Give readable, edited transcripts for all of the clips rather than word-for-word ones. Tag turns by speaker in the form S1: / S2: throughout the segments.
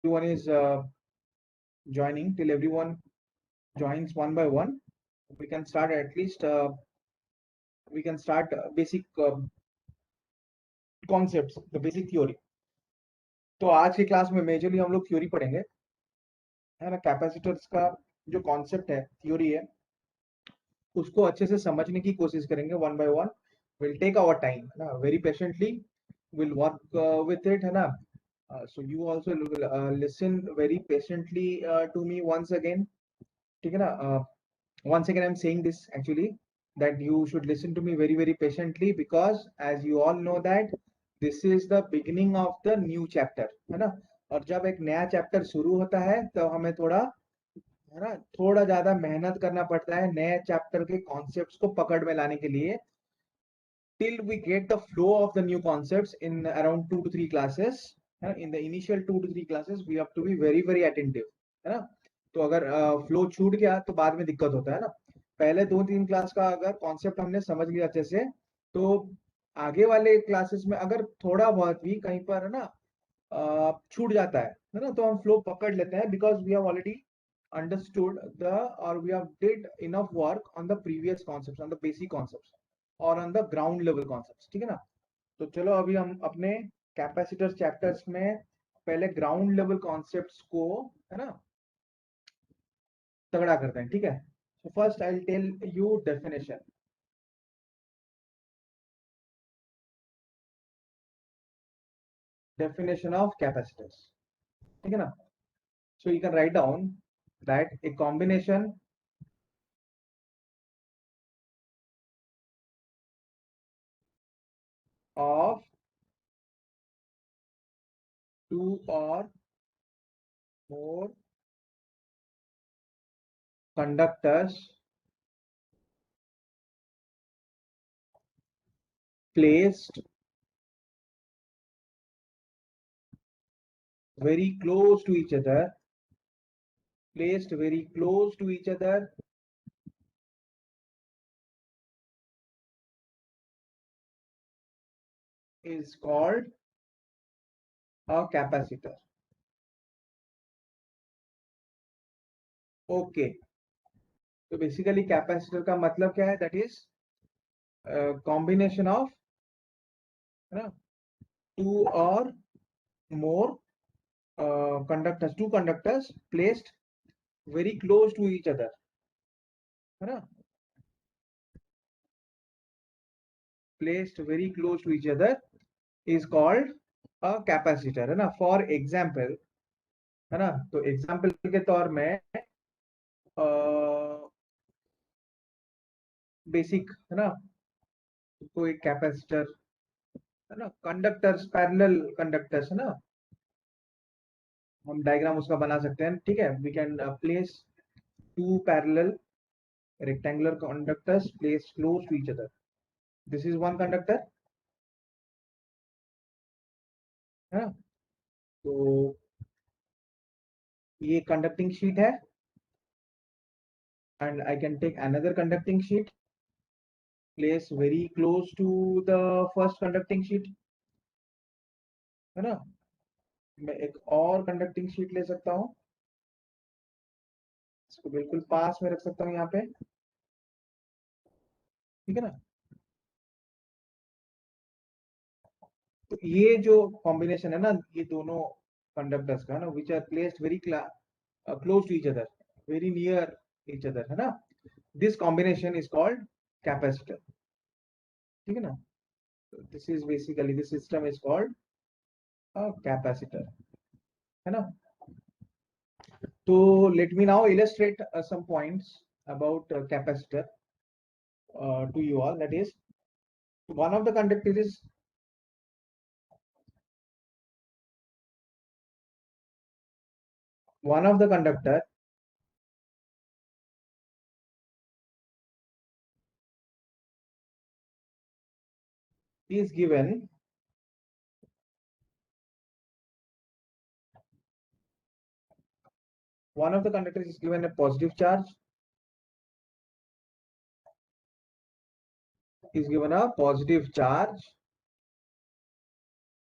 S1: everyone is joining, till everyone joins one by one, we can start at least basic concepts, the basic theory. तो आज की class में majorly हम लोग theory पढ़ेंगे, है ना। कैपेसिटर्स का जो कॉन्सेप्ट है, थ्योरी है, उसको अच्छे से समझने की कोशिश करेंगे one by one. Will take our time, है ना, very patiently will work with it, है ना. So you also listen very patiently to me once again, ठीक है ना. Once again I'm saying this actually, that you should listen to me very very patiently, because as you all know that this is the beginning of the new chapter, है ना. और जब एक नया chapter शुरू होता है तो हमें थोड़ा, है ना, थोड़ा ज्यादा मेहनत करना पड़ता है नए चैप्टर के कॉन्सेप्ट्स को पकड़ में लाने के लिए. Till we get the flow of the new concepts in around 2 to 3 classes, in the initial 2 to 3 classes we have to be very very attentive, है ना. तो अगर फ्लो छूट गया तो बाद में दिक्कत होता है ना. पहले 2-3 क्लास का अगर कॉन्सेप्ट हमने समझ लिया अच्छे से, तो आगे वाले क्लासेस में अगर थोड़ा बहुत भी कहीं पर, है ना, छूट जाता है ना, तो हम फ्लो पकड़ लेते हैं, because we have already understood the or we have did enough work on the previous concepts, on the basic concepts और on the ground level concepts, ठीक है ना. तो चलो अभी हम अपने कैपेसिटर चैप्टर्स में पहले ग्राउंड लेवल कॉन्सेप्ट्स को, है ना, तगड़ा करते हैं, ठीक है. So first I will tell you definition of capacitors, ठीक है ना. So you can write down that a combination of two or more conductors placed very close to each other, placed very close to each other is called a capacitor. Okay, तो basically capacitor का मतलब क्या है, that is combination of, है ना, two or more conductors placed very close to each other, है ना, placed very close to each other is called a capacitor, है ना. फॉर एग्जाम्पल, है ना, तो एग्जाम्पल के तौर में बेसिक, है ना, कोई कैपेसिटर, है ना, कंडक्टर्स, पैरेलल कंडक्टर्स, है ना, हम डायग्राम उसका बना सकते हैं, ठीक है. We can place two parallel rectangular conductors placed close to each other. This is one conductor, है ना. तो ये conducting sheet है, and I can take another conducting sheet, place very close to the first conducting sheet, है ना. मैं एक और conducting sheet ले सकता हूँ, इसको बिल्कुल पास में रख सकता हूँ यहाँ पे, ठीक है ना. तो ये जो कॉम्बिनेशन है ना, ये दोनों कंडक्टर्स का, है ना, which are placed very close to each other, very near each other, है ना, this combination is called capacitor, ठीक है ना. This is basically, this system is called a capacitor, है ना. तो let me now illustrate some points about capacitor to you all. That is, one of the conductor is, one of the conductor is given one of the conductors is given a positive charge, is given a positive charge,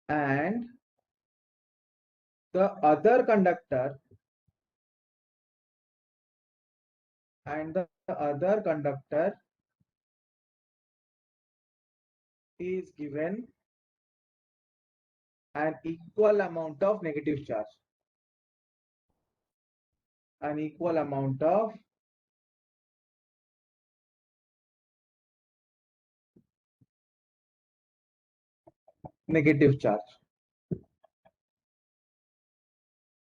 S1: and the other conductor and the other conductor is given an equal amount of negative charge, an equal amount of negative charge.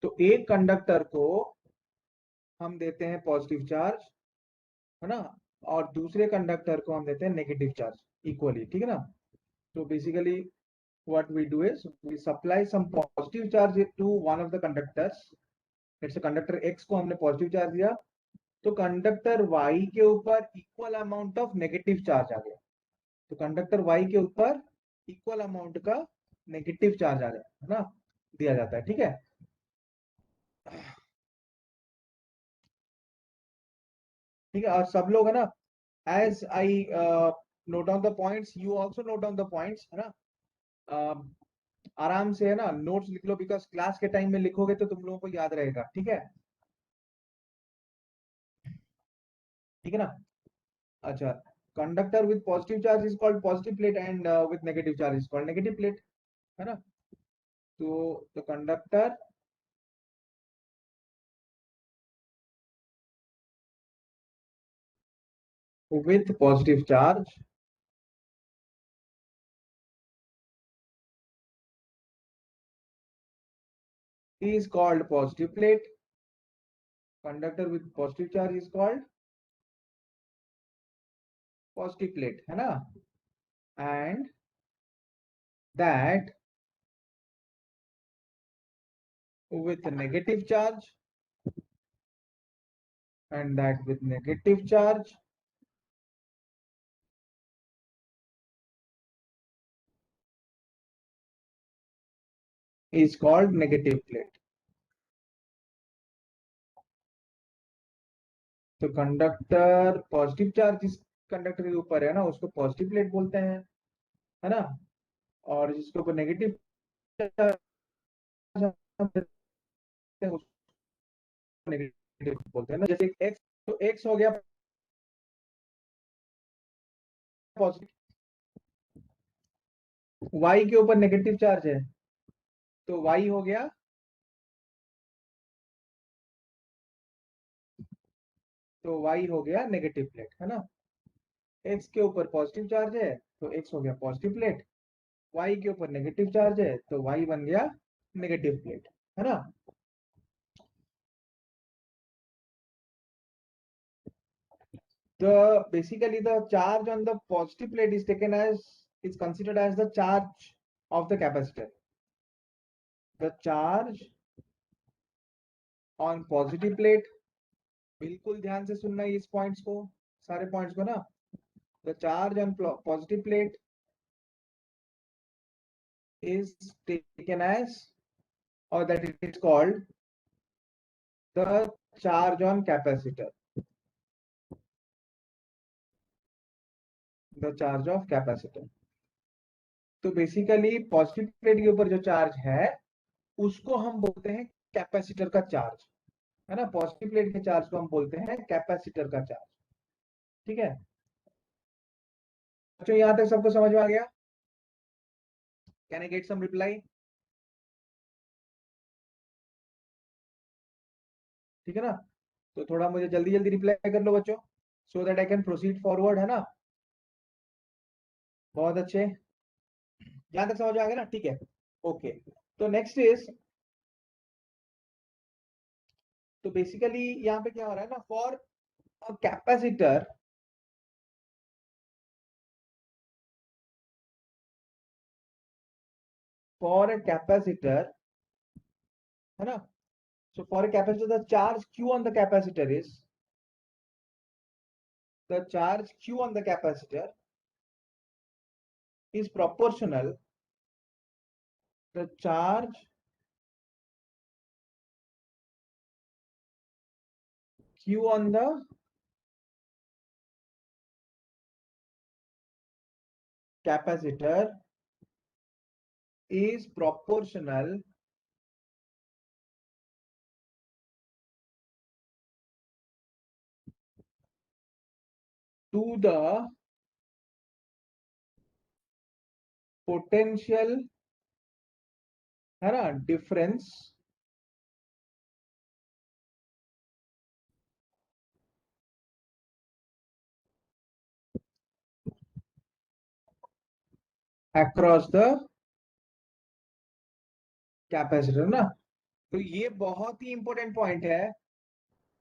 S1: तो एक conductor को हम देते हैं positive charge, है ना, और दूसरे कंडक्टर को हम देते हैं नेगेटिव चार्ज इक्वली, ठीक है ना। तो basically what we do is we supply some positive charge to one of the conductors। जैसे कंडक्टर X को हमने पॉजिटिव चार्ज दिया, तो कंडक्टर Y के ऊपर equal amount of negative charge आ गया। तो कंडक्टर Y के ऊपर इक्वल अमाउंट का नेगेटिव चार्ज आ गया, है ना, दिया जाता है, ठीक है। ठीक है, और सब लोग, है ना, as I note down the points, you also note down the points, है ना। आराम से, है ना, नोट्स लिख लो, बिकॉज क्लास के टाइम में लिखोगे तो तुम लोगों को याद रहेगा, ठीक है। ठीक है ना। अच्छा, conductor with positive charge is called positive plate and with negative charge is called negative plate, है ना। तो the conductor with positive charge is called positive plate, conductor with positive charge is called positive plate, है ना। and that with negative charge, and that with negative charge is called negative plate। तो conductor positive charge जिस conductor के ऊपर है ना, उसको positive plate बोलते हैं, है ना। और जिसके ऊपर नेगेटिव चार्ज है उसको नेगेटिव बोलते हैं ना। जैसे एक्स, तो एक्स हो गया पॉजिटिव, वाई के ऊपर नेगेटिव चार्ज है, तो वाई हो गया, तो वाई हो गया नेगेटिव प्लेट, है ना। एक्स के ऊपर पॉजिटिव चार्ज है तो एक्स हो गया पॉजिटिव प्लेट, वाई के ऊपर नेगेटिव चार्ज है तो वाई बन गया नेगेटिव प्लेट, है ना। The basically the charge on the positive plate is taken as, is considered as the charge of the capacitor। The charge on positive plate, बिल्कुल ध्यान से सुनना है इस पॉइंट्स को, सारे पॉइंट्स को ना। The charge on positive plate is taken as, or that it is called the charge on capacitor, the charge of capacitor। तो बेसिकली पॉजिटिव प्लेट के ऊपर जो चार्ज है उसको हम बोलते हैं कैपेसिटर का चार्ज, है ना। पॉजिटिव प्लेट के चार्ज को हम बोलते हैं कैपेसिटर का चार्ज, ठीक है। बच्चों यहां तक सबको समझ में आ गया? Can I get some reply? ठीक है ना। तो थोड़ा मुझे जल्दी जल्दी रिप्लाई कर लो बच्चों, so that I can proceed forward, है ना। बहुत अच्छे, यहां तक समझ में आ गया ना, ठीक है। ओके, तो नेक्स्ट इज, तो बेसिकली यहाँ पे क्या हो रहा है ना, for a capacitor, for a capacitor, है ना। So for a capacitor, the charge Q on the capacitor is, the charge Q on the capacitor is proportional, the charge Q on the capacitor is proportional to the potential, है ना, difference across the capacitor ना। तो ये बहुत ही important point है।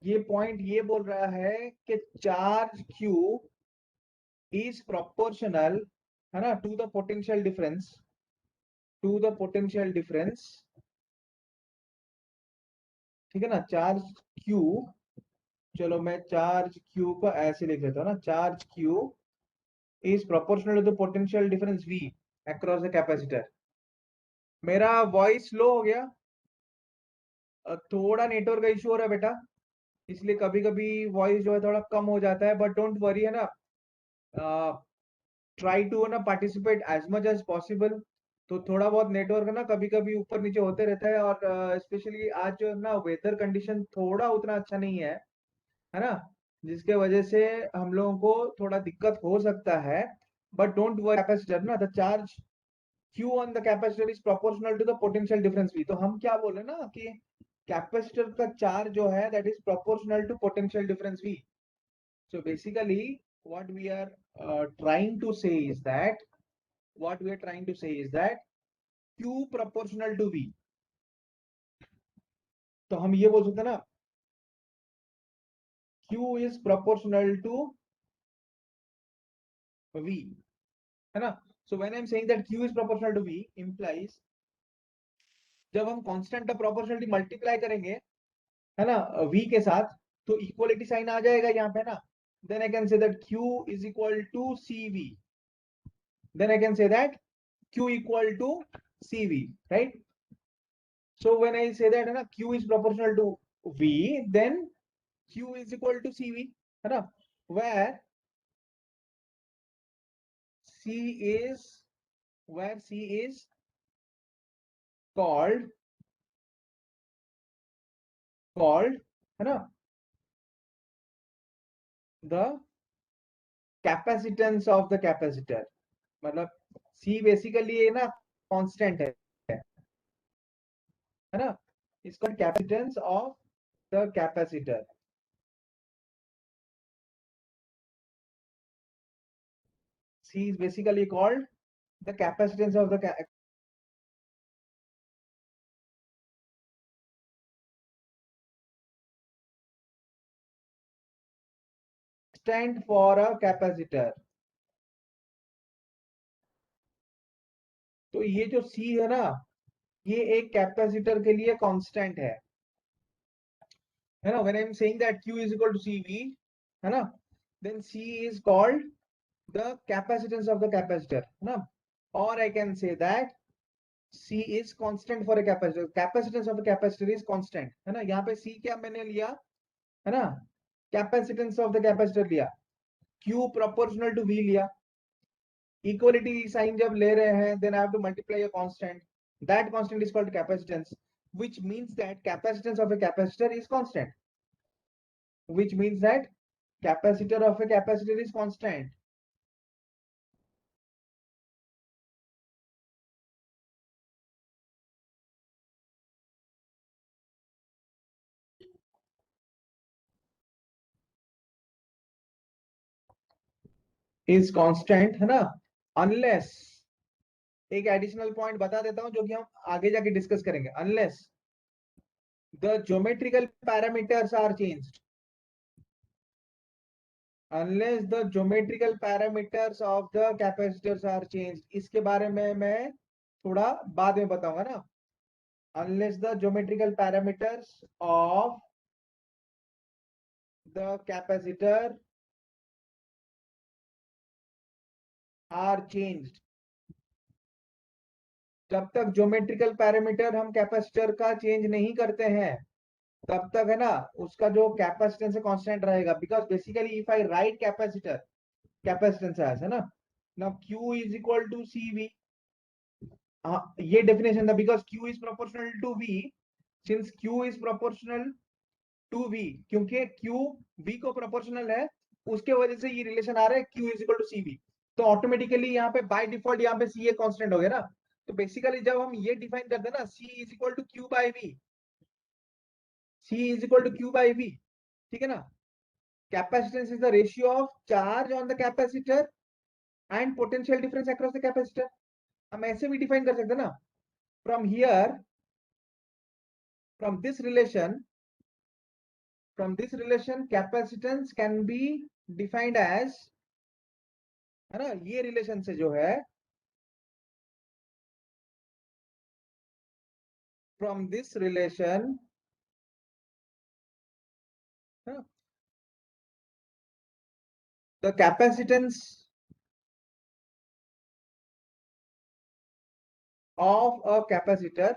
S1: ये point ये बोल रहा है कि चार्ज क्यू इज प्रोपोर्शनल, है ना, to the potential difference, to the potential difference, ठीक है ना, चार्ज क्यू। चलो मैं चार्ज क्यू को ऐसे लिख देता हूँ ना, charge Q is proportional to the potential difference V across the capacitor. मेरा वॉइस लो हो गया, थोड़ा नेटवर्क का इशू हो रहा है बेटा, इसलिए कभी कभी वॉइस जो है थोड़ा कम हो जाता है, बट डोंट वरी, है ना। ट्राई टू ना participate as much as possible. तो थोड़ा बहुत नेटवर्क ना कभी कभी ऊपर नीचे होते रहता है, और स्पेशली आज जो है ना वेदर कंडीशन थोड़ा उतना अच्छा नहीं है ना, जिसके वजह से हम लोगों को थोड़ा दिक्कत हो सकता है। बट डोंट वरी, कैपेसिटर ना, the charge Q on the capacitor is proportional to the potential difference V। तो हम क्या बोले ना कि कैपेसिटर का चार्ज जो है that is proportional to potential difference V। So basically what we are trying to say is that, what we are trying to say is that Q proportional to V। तो हम ये बोल सकते हैं ना, Q is proportional to V, है ना। So when I'm saying that Q is proportional to V implies, जब हम कांस्टेंट ऑफ प्रोपोर्शनलिटी मल्टीप्लाई करेंगे, है ना, V के साथ, तो इक्वलिटी साइन आ जाएगा यहाँ पे ना। Then I can say that Q is equal to CV। Then I can say that Q equal to CV, right. So when I say that, है ना, Q is proportional to V, then Q is equal to CV, है ना, where C is, where C is called, called, है ना, the capacitance of the capacitor। मतलब C basically है ना constant है ना, इसका capacitance of the capacitor. C is basically called the capacitance of the constant for a capacitor। तो ये जो C है ना, ये एक कैपेसिटर के लिए कांस्टेंट है ना। When I am saying that Q is equal to CV, है ना, then C is called the capacitance of the capacitor, है ना। और I can say that C is constant for a capacitor, capacitance of the capacitor is constant, है ना। यहाँ पे C क्या मैंने लिया, है ना, कैपेसिटेंस ऑफ द कैपेसिटर लिया, Q प्रोपोर्शनल टू V लिया। इक्वलिटी साइन जब ले रहे हैं, then I have to multiply a constant, that constant is called capacitance, which means that capacitance of a capacitor is constant, which means that capacitor of a capacitor is constant। Is constant, है ना, unless, एक additional point बता देता हूं जो कि हम आगे जाके डिस्कस करेंगे, unless the geometrical parameters are changed, unless the geometrical parameters of the capacitors are changed. इसके बारे में मैं थोड़ा बाद में बताऊंगा ना। Unless the geometrical parameters of the capacitor are changed, जब तक ज्योमेट्रिकल पैरामीटर हम कैपेसिटर का चेंज नहीं करते हैं, तब तक, है ना, उसका जो कैपेसिटेंस है कांस्टेंट रहेगा। Because basically if I write capacitor, capacitance है ना, now Q is equal to CV। ये डेफिनेशन था, because Q is proportional to V, since Q is proportional to V, क्योंकि Q V को प्रोपोर्शनल है, उसके वजह से ये रिलेशन आ रहा है Q is equal to CV। तो ऑटोमेटिकली यहाँ पे बाय डिफॉल्ट यहाँ पे C एक कांस्टेंट हो गया ना। तो बेसिकली जब हम ये डिफाइन करते हैं ना, C is equal to Q by V, C is equal to Q by V, ठीक है ना। Capacitance is the ratio of charge on the capacitor and potential difference across the capacitor. हम ऐसे भी डिफाइन कर सकते हैं ना, from here, from this relation, capacitance can be defined as, है ना, ये रिलेशन से जो है, from this relation, the capacitance of a capacitor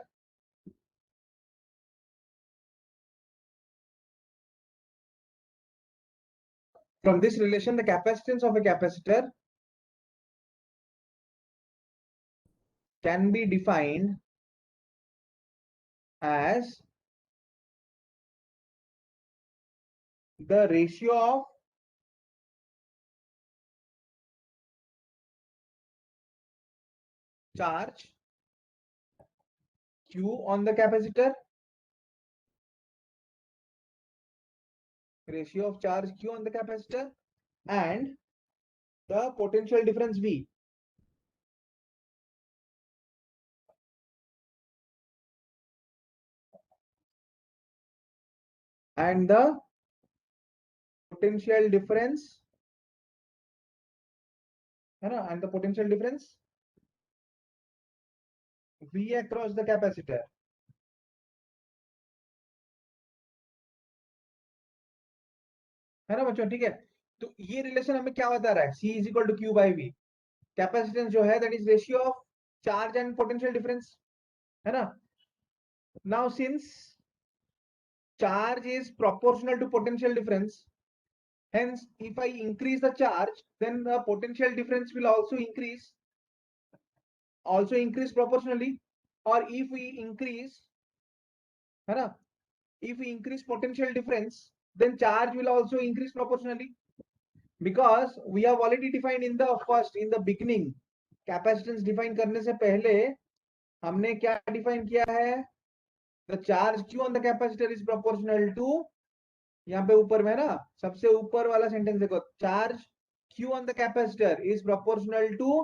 S1: from this relation, the capacitance of a capacitor can be defined as the ratio of charge Q on the capacitor, ratio of charge Q on the capacitor, and the potential difference V. And the potential difference, है ना, and the potential difference V across the capacitor, है ना बच्चों, ठीक है। तो ये relation हमें क्या बता रहा है, C is equal to Q by V। Capacitance जो है that is ratio of charge and potential difference, है ना। Now since charge is proportional to potential difference, hence if I increase the charge, then the potential difference will also increase proportionally, or if we increase, है ना, if we increase potential difference, then charge will also increase proportionally, because we have already defined in the first, in the beginning, capacitance define करने से पहले हमने क्या define किया है, the charge Q on the capacitor is proportional to, यहाँ पे ऊपर में ना, सबसे ऊपर वाला सेंटेंस देखो, charge Q on the capacitor is proportional to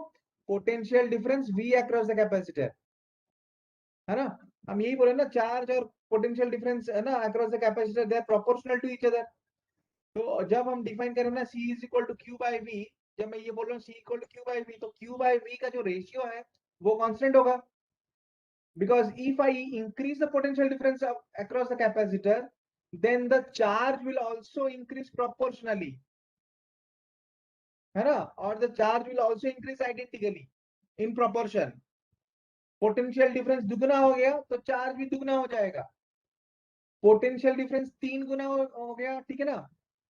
S1: potential difference V across the capacitor, है ना। हम यही बोले ना, चार्ज और पोटेंशियल डिफरेंस, है ना, across the capacitor they are proportional to each other. तो जब हम डिफाइन करें ना C is equal to Q by V, जब मैं ये बोल रहा हूँ C equal to Q by V, तो Q बाई V का जो रेशियो है वो कांस्टेंट होगा, because if I increase the potential difference across the capacitor, then the charge will also increase proportionally, है ना, और the charge will also increase identically in proportion। Potential difference दुगना हो गया तो चार्ज भी दुगना हो जाएगा, पोटेंशियल डिफरेंस 3 गुना हो गया, ठीक है ना,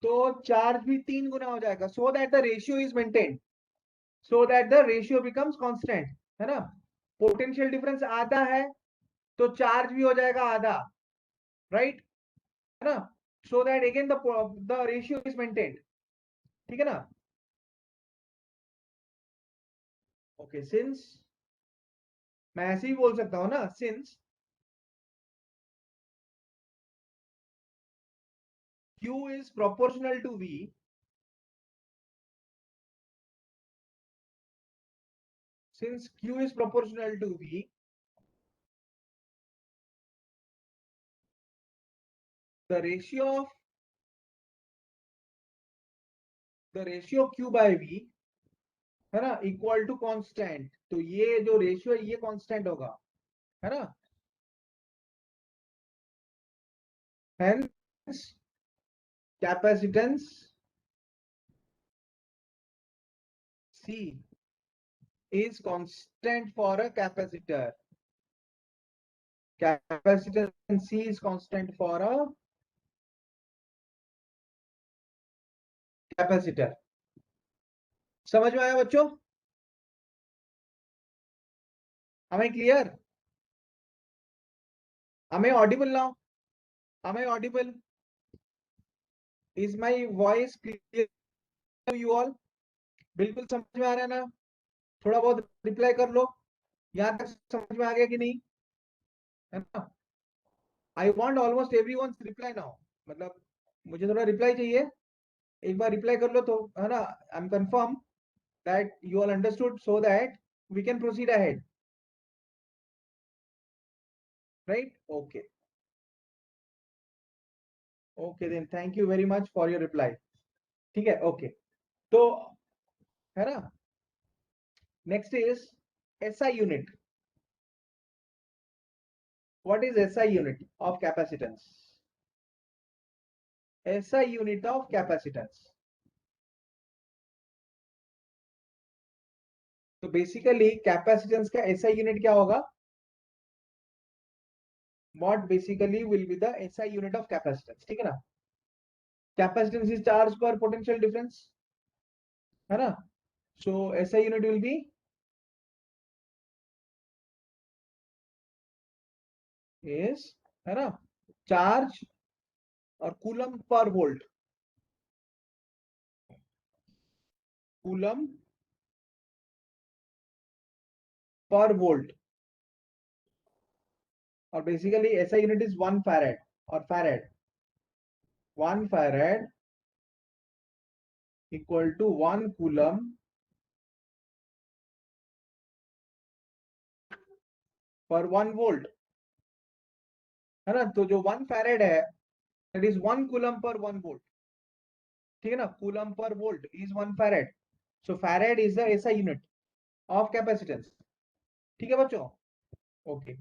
S1: तो चार्ज भी 3 गुना हो जाएगा, so that the ratio is maintain, so that the ratio becomes constant, है ना। पोटेंशियल डिफरेंस आधा है तो चार्ज भी हो जाएगा आधा, राइट, है ना, so that again the ratio is maintained, ठीक है ना। ओके, सिंस, मैं ऐसे ही बोल सकता हूं ना, since Q is proportional to V, since Q is proportional to V, the ratio Q by V, है ना, इक्वल टू कांस्टेंट, तो ये जो रेशियो है ये कांस्टेंट होगा, है ना। Hence capacitance C is constant for a capacitor, capacitance C is constant for a capacitor. समझ में आया बच्चों, हमें क्लियर, हमें ऑडिबल नाउ, हमें Audible, is my voice clear? You all, बिल्कुल समझ में आ रहा है ना? थोड़ा बहुत रिप्लाई कर लो, यहाँ तक समझ में आ गया कि नहीं, है ना? I want almost every one reply now, मतलब मुझे थोड़ा रिप्लाई चाहिए, एक बार रिप्लाई कर लो तो, है ना? I am confirm that you all understood, so that we can proceed ahead, right? Okay, okay then, thank you very much for your reply. ठीक है, ओके, तो है ना, next is SI unit. What is SI unit of capacitance? SI unit of capacitance, तो basically capacitance का SI unit क्या होगा? What basically will be the SI unit of capacitance, ठीक है ना? कैपेसिटेंस इज चार्ज पर पोटेंशियल डिफरेंस, है ना? So SI unit will be is, है ना, चार्ज और कूलम पर वोल्ट, कूलम पर वोल्ट, और basically SI unit is 1 farad, और farad 1 farad equal to 1 coulomb पर 1 वोल्ट, है ना? तो जो 1 फैरेड है, दैट इज 1 कूलम पर 1 वोल्ट, ठीक है ना? कूलम पर volt is 1 farad, so farad is the SI unit of capacitance, ठीक है बच्चों? ओके,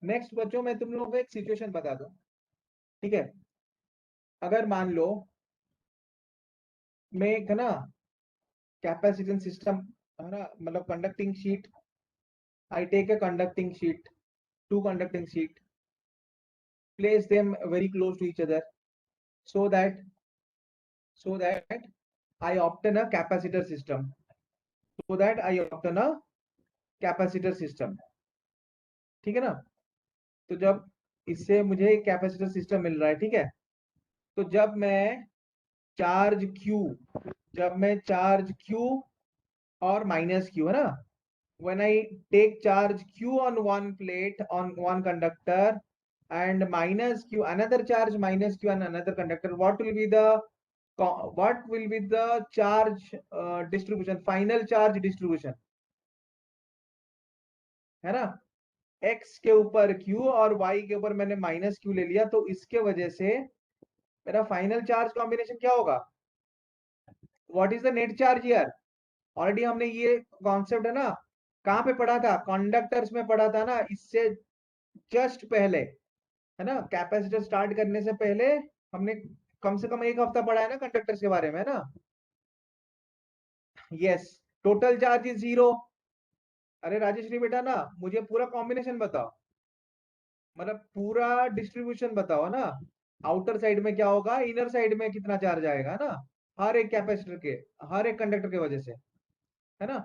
S1: नेक्स्ट बच्चों मैं तुम लोगों को एक सिचुएशन बता दूं, ठीक है? अगर मान लो मैं एक, है ना, कैपेसिटेंस सिस्टम, है ना, मतलब conducting sheet, I take a conducting sheet, two conducting sheet, place them very close to each other, so that I obtain a capacitor system, so that I obtain a capacitor system, ठीक है ना? तो जब इससे मुझे एक capacitor system मिल रहा है, ठीक है, तो चार्ज Q जब मैं चार्ज Q और माइनस Q, है ना, when I take charge Q on one plate on one conductor and minus Q, another charge minus Q on another conductor, what will be the charge distribution, final charge distribution, है ना? X के ऊपर Q और Y के ऊपर मैंने minus Q ले लिया, तो इसके वजह से मेरा फाइनल चार्ज कॉम्बिनेशन क्या होगा? What is the net charge here? Already हमने ये कॉन्सेप्ट, है ना, कहाँ पे पढ़ा था? कंडक्टर्स में पढ़ा था ना, इससे जस्ट पहले, है ना, कैपेसिटर स्टार्ट करने से पहले हमने कम से कम एक हफ्ता पढ़ा है ना कंडक्टर्स के बारे में, है ना? Yes, total charge is 0। अरे राजेश्री बेटा ना, मुझे पूरा कॉम्बिनेशन बताओ, मतलब पूरा डिस्ट्रीब्यूशन बताओ ना, आउटर साइड में क्या होगा, इनर साइड में कितना चार्ज आएगा ना, हर एक कैपेसिटर के, हर एक कंडक्टर के वजह से, है ना?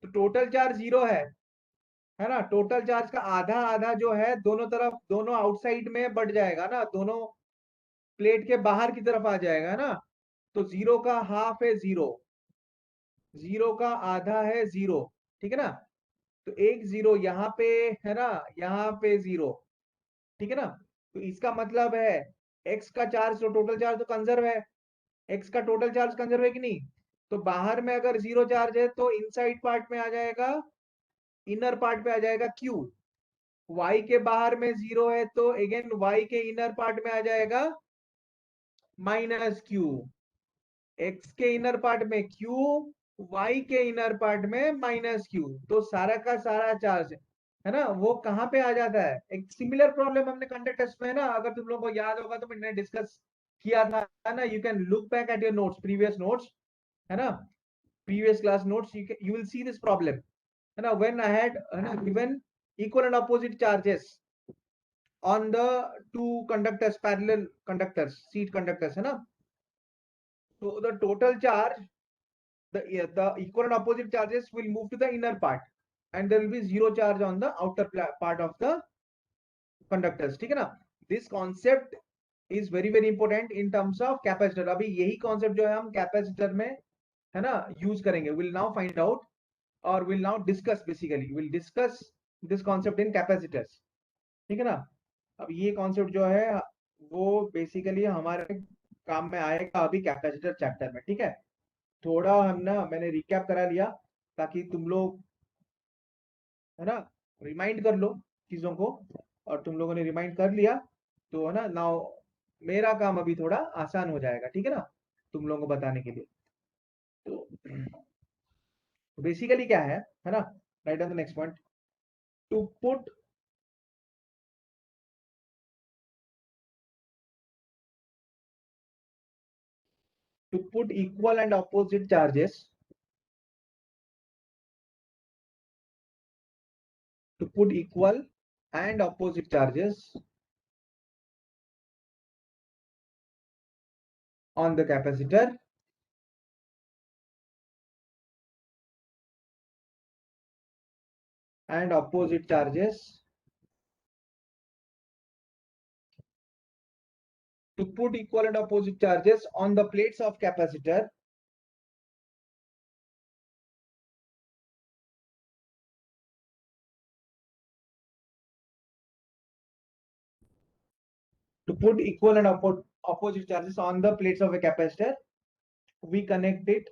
S1: तो टोटल चार्ज 0 है ना? टोटल चार्ज का आधा आधा जो है दोनों तरफ, दोनों आउटसाइड में बढ़ जाएगा ना, दोनों प्लेट के बाहर की तरफ आ जाएगा ना, तो 0 का हाफ है 0, 0 का आधा है 0, ठीक है ना? तो एक 0 यहाँ पे, है ना, यहाँ पे 0, ठीक है ना? तो इसका मतलब है एक्स का चार्ज, तो टोटल चार्ज तो कंजर्व है, एक्स का टोटल चार्ज कंजर्व है कि नहीं? तो बाहर में अगर 0 चार्ज है तो इनसाइड पार्ट में आ जाएगा, इनर पार्ट पे आ जाएगा Q, y के बाहर में 0 है तो अगेन y के इनर पार्ट में आ जाएगा माइनस Q, x के इनर पार्ट में Q, y के इनर पार्ट में माइनस Q, तो सारा का सारा चार्ज, है ना, वो कहाँ पे आ जाता है? एक सिमिलर प्रॉब्लम हमने कंडक्टर्स में, ना, अगर तुम लोगों को याद होगा तो मैंने डिस्कस किया था ना, you can look back at your notes, previous notes, है ना, previous class notes, you will see this problem, है ना, व्हेन आई हैड, है ना, given equal and opposite charges on the two conductors, parallel conductors, seat conductors, है ना? So the total charge, the equal and opposite charges will move to the inner part, and there will be 0 charge on the outer part of the conductors, ठीक है ना? This concept is very very important in terms of capacitor. अभी यही concept जो है हम capacitor में है ना, यूज करेंगे. विल नाउ फाइंड आउट और will now discuss, basically will discuss this concept in capacitors. ठीक है ना. अब ये कॉन्सेप्ट जो है वो बेसिकली हमारे काम में आएगा अभी कैपेसिटर चैप्टर में. ठीक है. थोड़ा हम ना, मैंने रिकैप करा लिया ताकि तुम लोग, है ना, रिमाइंड कर लो चीजों को. और तुम लोगों ने रिमाइंड कर लिया तो है ना, नाउ मेरा काम अभी थोड़ा आसान हो जाएगा. ठीक है ना, तुम लोगों को बताने के लिए. तो बेसिकली क्या है ना, right on the next point. To put equal and opposite charges, to put equal and opposite charges on the capacitor, and opposite charges, to put equal and opposite charges on the plates of capacitor, to put equal and opposite charges on the plates of a capacitor, we connect it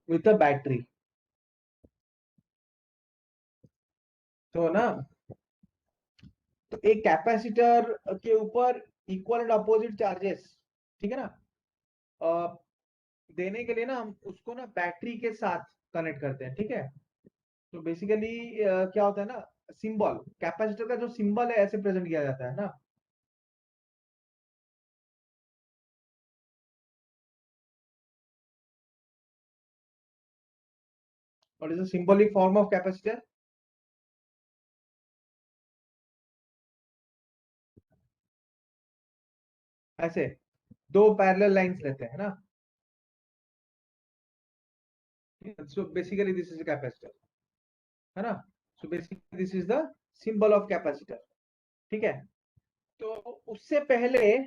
S1: with a battery. तो ना, तो एक capacitor के ऊपर equal and opposite charges, ठीक है ना, देने के लिए ना हम उसको ना बैटरी के साथ कनेक्ट करते हैं. ठीक है. तो बेसिकली क्या होता है ना, सिंबल, कैपेसिटर का जो सिंबल है ऐसे प्रेजेंट किया जाता है ना. और is a symbolic form of capacitor. ऐसे दो पैरेलल लाइंस रहते हैं ना. So basically this is a capacitor, है ना. So basically this is the symbol of capacitor. ठीक है. तो उससे पहले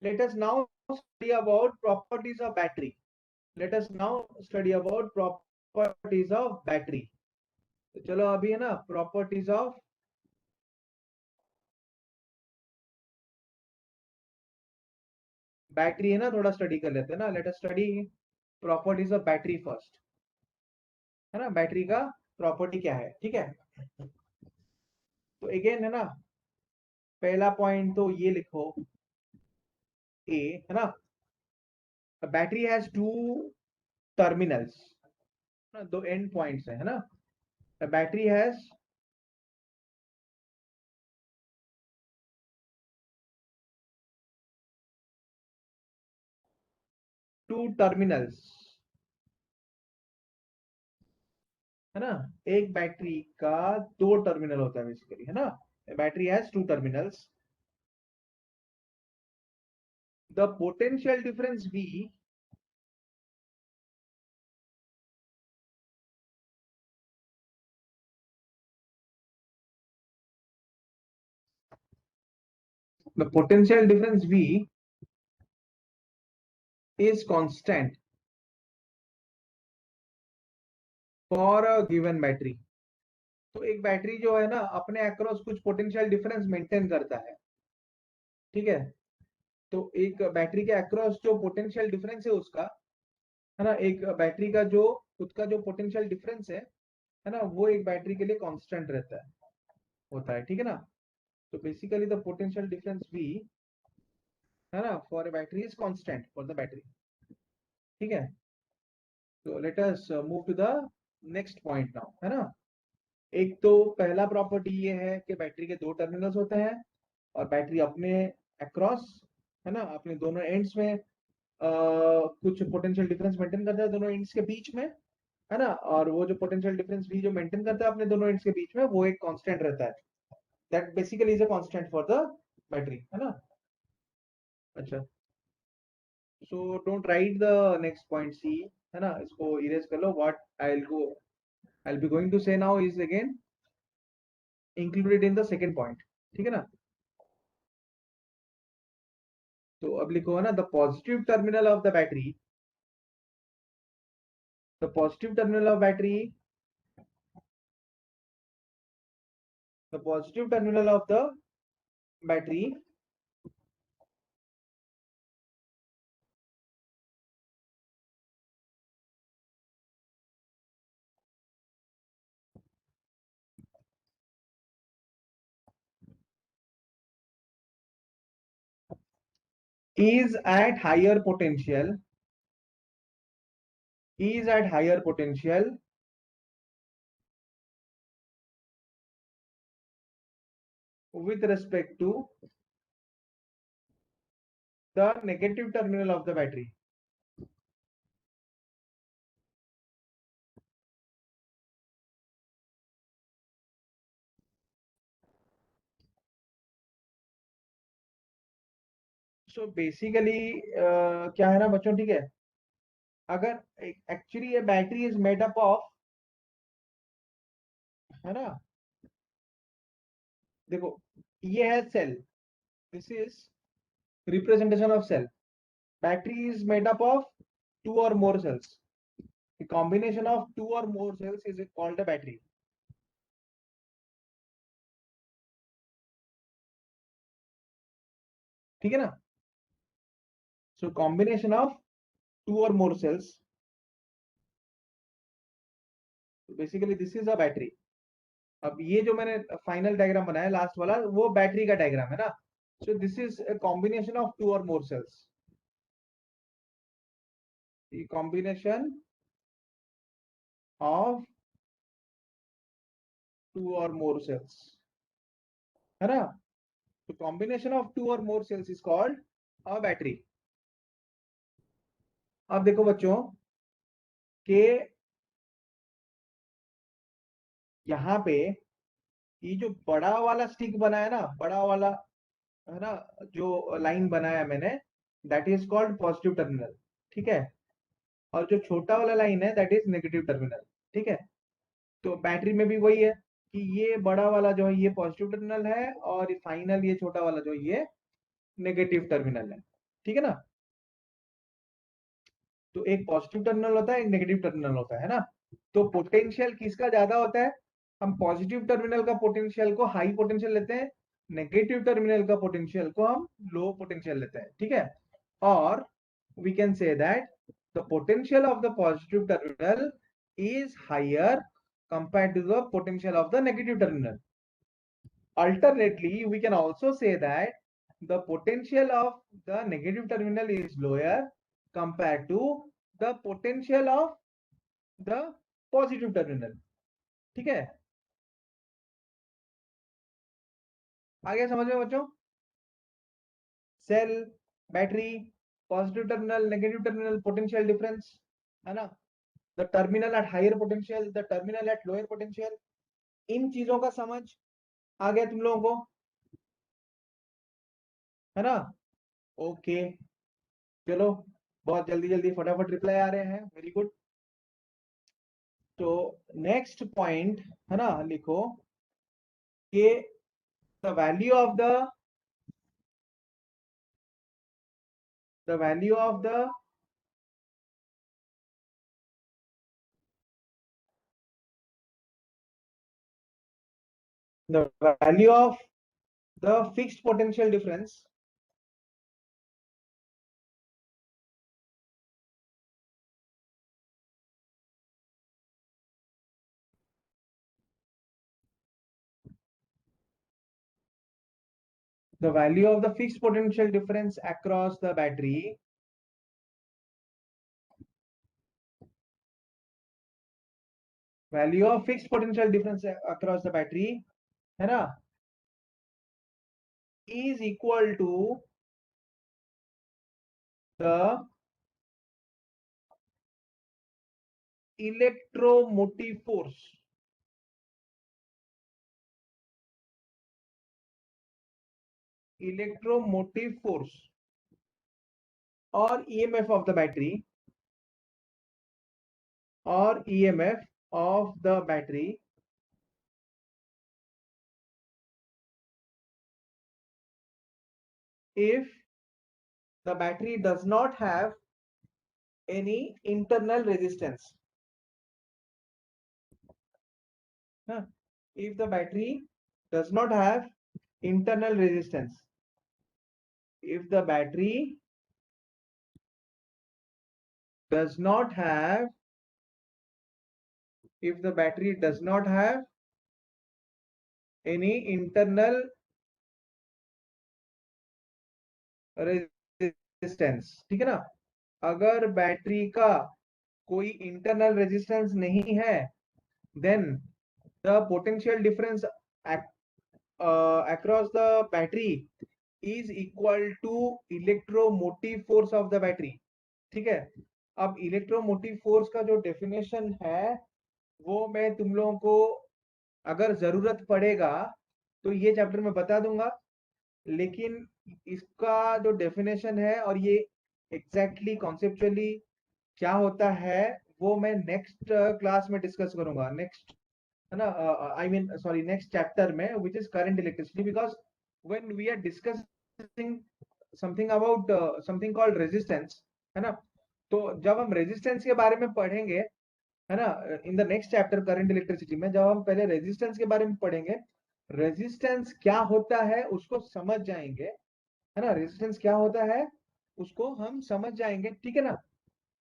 S1: let us now study about properties of battery. Let us now study about properties of battery. तो चलो अभी है ना प्रॉपर्टीज ऑफ बैटरी है ना, थोड़ा स्टडी कर लेते हैं ना. Let us study properties of battery first. है ना, बैटरी का प्रॉपर्टी क्या है. ठीक है. तो अगेन है ना, पहला पॉइंट तो ये लिखो, ए, है ना, बैटरी हैज टू टर्मिनल्स, दो एंड पॉइंट्स है ना. बैटरी हैज टू टर्मिनल्स, है ना. एक बैटरी का दो टर्मिनल होता है बेसिकली, है ना. Battery has two terminals. The potential difference V, the potential difference V is constant for a given battery. तो एक बैटरी जो है ना अपने अक्रॉस कुछ पोटेंशियल डिफरेंस मेंटेन करता है. ठीक है. तो एक बैटरी के अक्रॉस जो पोटेंशियल डिफरेंस है उसका, है ना, एक बैटरी का जो खुद का जो पोटेंशियल डिफरेंस है ना, वो एक बैटरी के लिए कांस्टेंट रहता है, होता है. ठीक है ना. तो basically the potential difference V, है ना, for a battery is constant for the battery. ठीक है. तो let us move to the next point now, है ना. एक तो पहला प्रॉपर्टी ये है कि बैटरी के दो टर्मिनल्स होते हैं और बैटरी अपने अक्रॉस, है ना, अपने दोनों एंड्स में कुछ पोटेंशियल डिफरेंस मेंटेन करता है दोनों एंड्स के बीच में, है ना. और वो जो पोटेंशियल डिफरेंस भी जो मेंटेन करता है अपने दोनों एंड्स के बीच में, वो एक कांस्टेंट रहता है. That basically is a constant for the battery, है ना. अच्छा. So don't write the next point C, है ना, इसको इरेज कर लो. What I will be going to say now is again included in the second point, ठीक है ना। तो अब लिखो है ना, the positive terminal of the battery, the positive terminal of battery, the positive terminal of the battery is at higher potential, is at higher potential with respect to the negative terminal of the battery. So basically क्या है ना बच्चों, ठीक है, अगर actually ये battery is made up of, है ना, देखो ये है cell, this is representation of cell, battery is made up of two or more cells, combination of two or more cells is called a battery, ठीक है ना। So combination of two or more cells, basically this is a battery. अब ये जो मैंने final diagram बनाया last वाला, वो बैटरी का डायग्राम है ना। So this is a combination of two or more cells, combination of two or more sales, है ना। तो combination of two or more cells is called a battery. अब देखो बच्चों कि यहाँ पे ये जो बड़ा वाला स्टिक बना है ना, बड़ा वाला, है ना, जो लाइन बनाया मैंने, that is called positive terminal, ठीक है। और जो छोटा वाला लाइन है दैट इज नेगेटिव टर्मिनल, ठीक है। तो बैटरी में भी वही है कि ये बड़ा वाला जो है ये पॉजिटिव टर्मिनल है, और फाइनल ये छोटा वाला जो है ये नेगेटिव टर्मिनल है, ठीक है ना। तो एक पॉजिटिव टर्मिनल होता है, एक नेगेटिव टर्मिनल होता है ना। तो पोटेंशियल किसका ज्यादा होता है, हम पॉजिटिव टर्मिनल का पोटेंशियल को हाई पोटेंशियल लेते हैं, नेगेटिव टर्मिनल का पोटेंशियल को हम लो पोटेंशियल लेते हैं, ठीक है। और we can say that the potential of the positive terminal is higher compared to the potential of the negative terminal. Alternately, we can also say that the potential of the negative terminal is lower compared to the potential of the positive terminal, ठीक है। आ गया समझ में बच्चों, cell, battery, positive terminal, negative terminal, potential difference, है ना, the terminal at higher potential, the terminal at lower potential, इन चीजों का समझ आ गया तुम लोगों को, है ना। ओके, चलो, बहुत जल्दी जल्दी फटाफट रिप्लाई आ रहे हैं, वेरी गुड। तो नेक्स्ट पॉइंट, है ना, लिखो कि the value of the value of the value of the fixed potential difference, the value of the fixed potential difference across the battery, value of fixed potential difference across the battery, है ना, is equal to the electromotive force, electromotive force or EMF of the battery, or EMF of the battery if the battery does not have any internal resistance. Huh? If the battery does not have internal resistance, if the battery does not have, if the battery does not have any internal resistance, ठीक है ना, अगर battery का कोई internal resistance नहीं है, then the potential difference across the battery is equal to electromotive force of the battery. ठीक है, अब इलेक्ट्रोमोटिव फोर्स का जो डेफिनेशन है वो मैं तुम लोगों को अगर जरूरत पड़ेगा तो ये चैप्टर में बता दूंगा, लेकिन इसका जो डेफिनेशन है और ये एग्जैक्टली कॉन्सेप्चुअली क्या होता है वो मैं नेक्स्ट क्लास में डिस्कस करूंगा, नेक्स्ट है ना, I mean sorry next chapter में, which is current electricity, because when we are discussing something about something called resistance, है ना, तो जब हम रेजिस्टेंस के बारे में पढ़ेंगे, है ना, in the next chapter current electricity में जब हम पहले रेजिस्टेंस के बारे में पढ़ेंगे, रेजिस्टेंस क्या होता है उसको समझ जाएंगे, है ना, रेजिस्टेंस क्या होता है उसको हम समझ जाएंगे, ठीक है ना,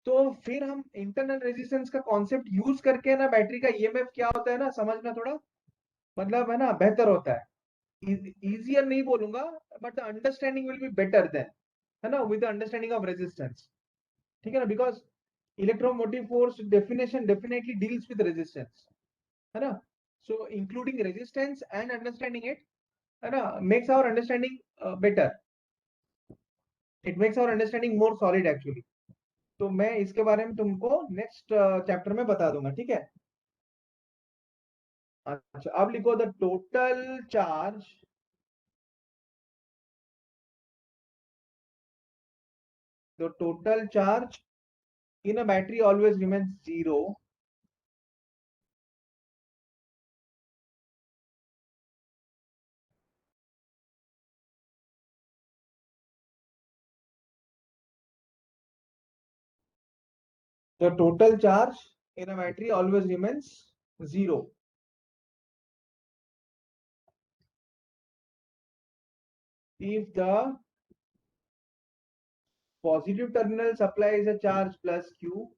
S1: तो फिर हम इंटरनल रेजिस्टेंस का कॉन्सेप्ट यूज करके ना बैटरी का ईएमएफ क्या होता है ना समझना थोड़ा मतलब है ना बेहतर होता है, इजियर नहीं बोलूंगा, but the understanding will be better then, है ना, with the understanding of resistance, ठीक है ना, because electromotive force definition definitely deals with resistance, है ना, so including resistance and understanding it, है ना, makes our understanding better, it makes our understanding more solid actually. तो मैं इसके बारे में तुमको नेक्स्ट चैप्टर में बता दूंगा, ठीक है। अच्छा, अब लिखो the total charge, the total charge in a battery always remains zero the total charge in a battery always remains zero if the positive terminal supplies a charge plus q,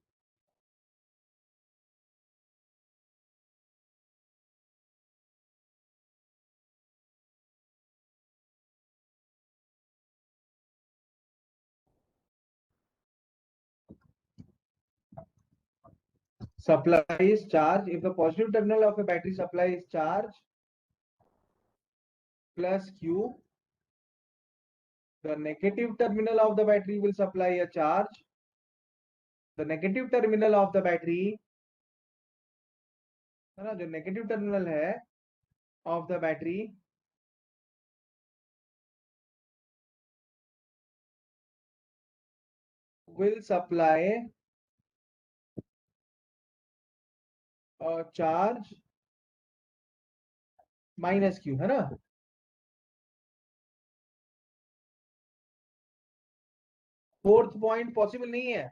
S1: supplies charge, if the positive terminal of a battery supplies charge plus q, the negative terminal of the battery will supply a charge, the negative terminal of the battery, है ना, जो negative terminal है of the battery will supply a charge minus Q, है ना, fourth point possible नहीं है,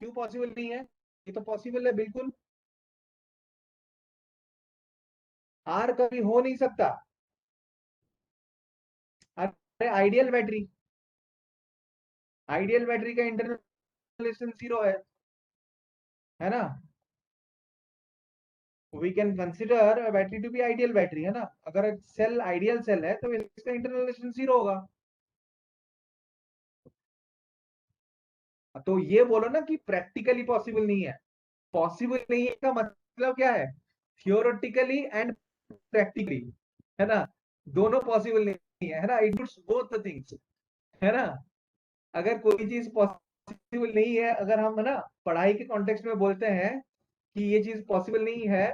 S1: क्यों possible नहीं है, ये तो पॉसिबल है बिल्कुल, आर कभी हो नहीं सकता, अरे आइडियल बैटरी का इंटरनल रेजिस्टेंस जीरो है ना, we can consider battery to be ideal battery, है ना, अगर सेल आइडियल सेल है तो इसका इंटरनल रेजिस्टेंस जीरो होगा, तो ये बोलो ना कि प्रैक्टिकली पॉसिबल नहीं है, पॉसिबल नहीं है का मतलब क्या है, थियोरेटिकली एंड प्रैक्टिकली, है ना, दोनों पॉसिबल नहीं है ना, it includes both the things, है ना, अगर कोई चीज पॉसिबल नहीं है, अगर हम है ना पढ़ाई के कॉन्टेक्स्ट में बोलते हैं कि ये चीज पॉसिबल नहीं है,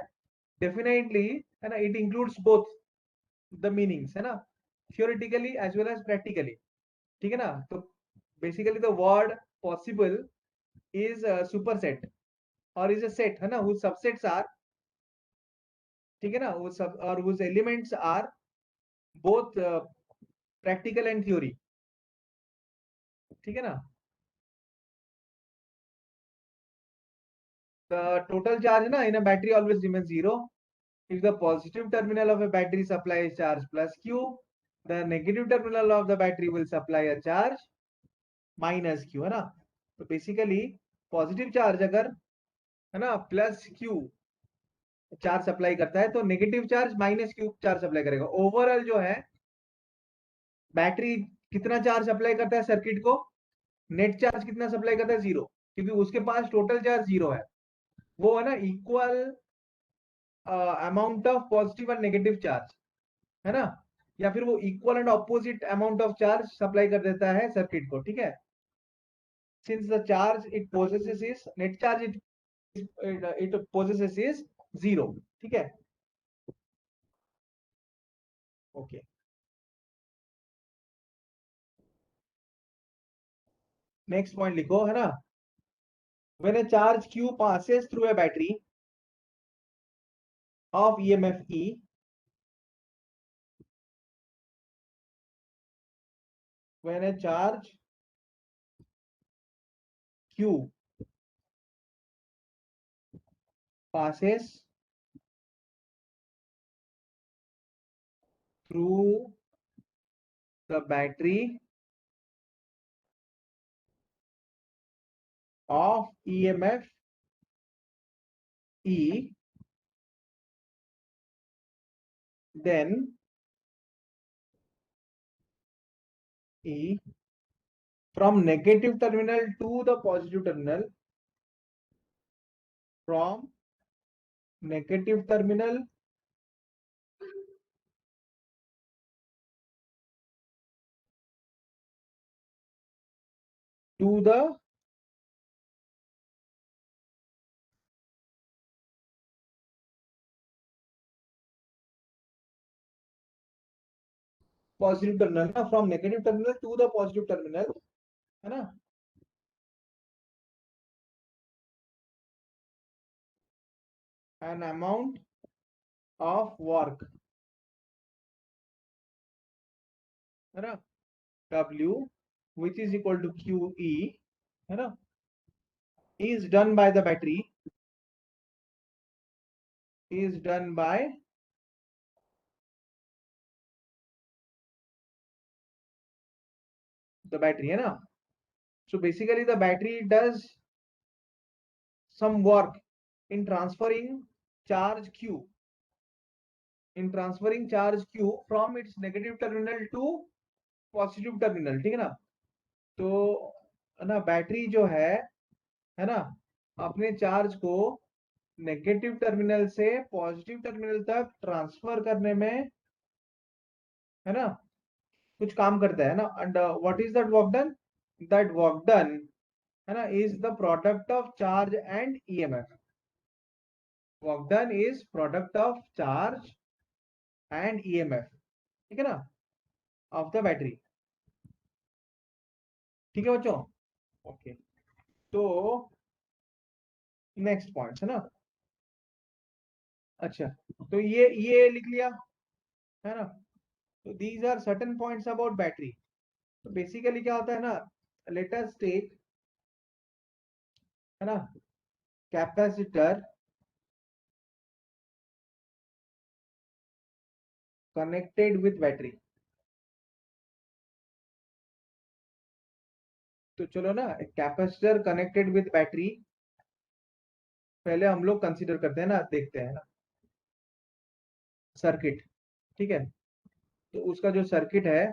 S1: डेफिनेटली, है ना, it includes both the meanings, है ना, theoretically as well as practically, ठीक है ना, तो basically the word possible is a superset or is a set, है ना, whose subsets are ठीक है ना, वो सब, और वो elements are both practical and theory, ठीक है ना। The total charge na in a battery always remains zero. If the positive terminal of a battery supplies charge plus Q, the negative terminal of the battery will supply a charge minus Q, है ना। तो basically positive charge अगर, है ना, plus Q charge supply करता है, तो negative charge minus Q charge supply करेगा। ओवरऑल जो है बैटरी कितना चार्ज सप्लाई करता है सर्किट को, नेट चार्ज कितना सप्लाई करता है, जीरो, क्योंकि उसके पास टोटल चार्ज जीरो है। वो है ना equal amount of positive and negative charge, है ना, या फिर वो equal and opposite amount of charge supply कर देता है सर्किट को, ठीक है। Since the charge it possesses is net charge, it possesses is zero, ठीक है। ओके, नेक्स्ट पॉइंट लिखो, है ना। When a charge q passes through a battery of emf e, when a charge q passes through the battery of emf e, then e from negative terminal to the positive terminal, from negative terminal to the positive terminal ना, from negative terminal to the positive terminal, है ना। An amount of work, है ना, W which is equal to QE, है ना, is done by the battery, is done by the battery, है ना। So basically the battery does some work in transferring charge Q, in transferring charge Q from its negative terminal to positive terminal, ठीक है ना। तो है ना battery जो है ना, अपने चार्ज को नेगेटिव टर्मिनल से पॉजिटिव टर्मिनल तक ट्रांसफर करने में, है ना, कुछ काम करता है ना। And what is that work done, that work done, है ना, is the product of charge and EMF. Work done is product of charge and EMF, ठीक है ना, ऑफ द बैटरी, ठीक है बच्चों। ओके, तो नेक्स्ट पॉइंट, है ना। अच्छा, तो ये लिख लिया, है ना। तो these are certain points about battery. तो बेसिकली क्या होता है ना, लेट अस टेक, है ना, कैपेसिटर कनेक्टेड विथ बैटरी। तो चलो ना, कैपेसिटर कनेक्टेड विथ बैटरी पहले हम लोग कंसीडर करते हैं ना, देखते हैं ना सर्किट, ठीक है। तो उसका जो सर्किट है,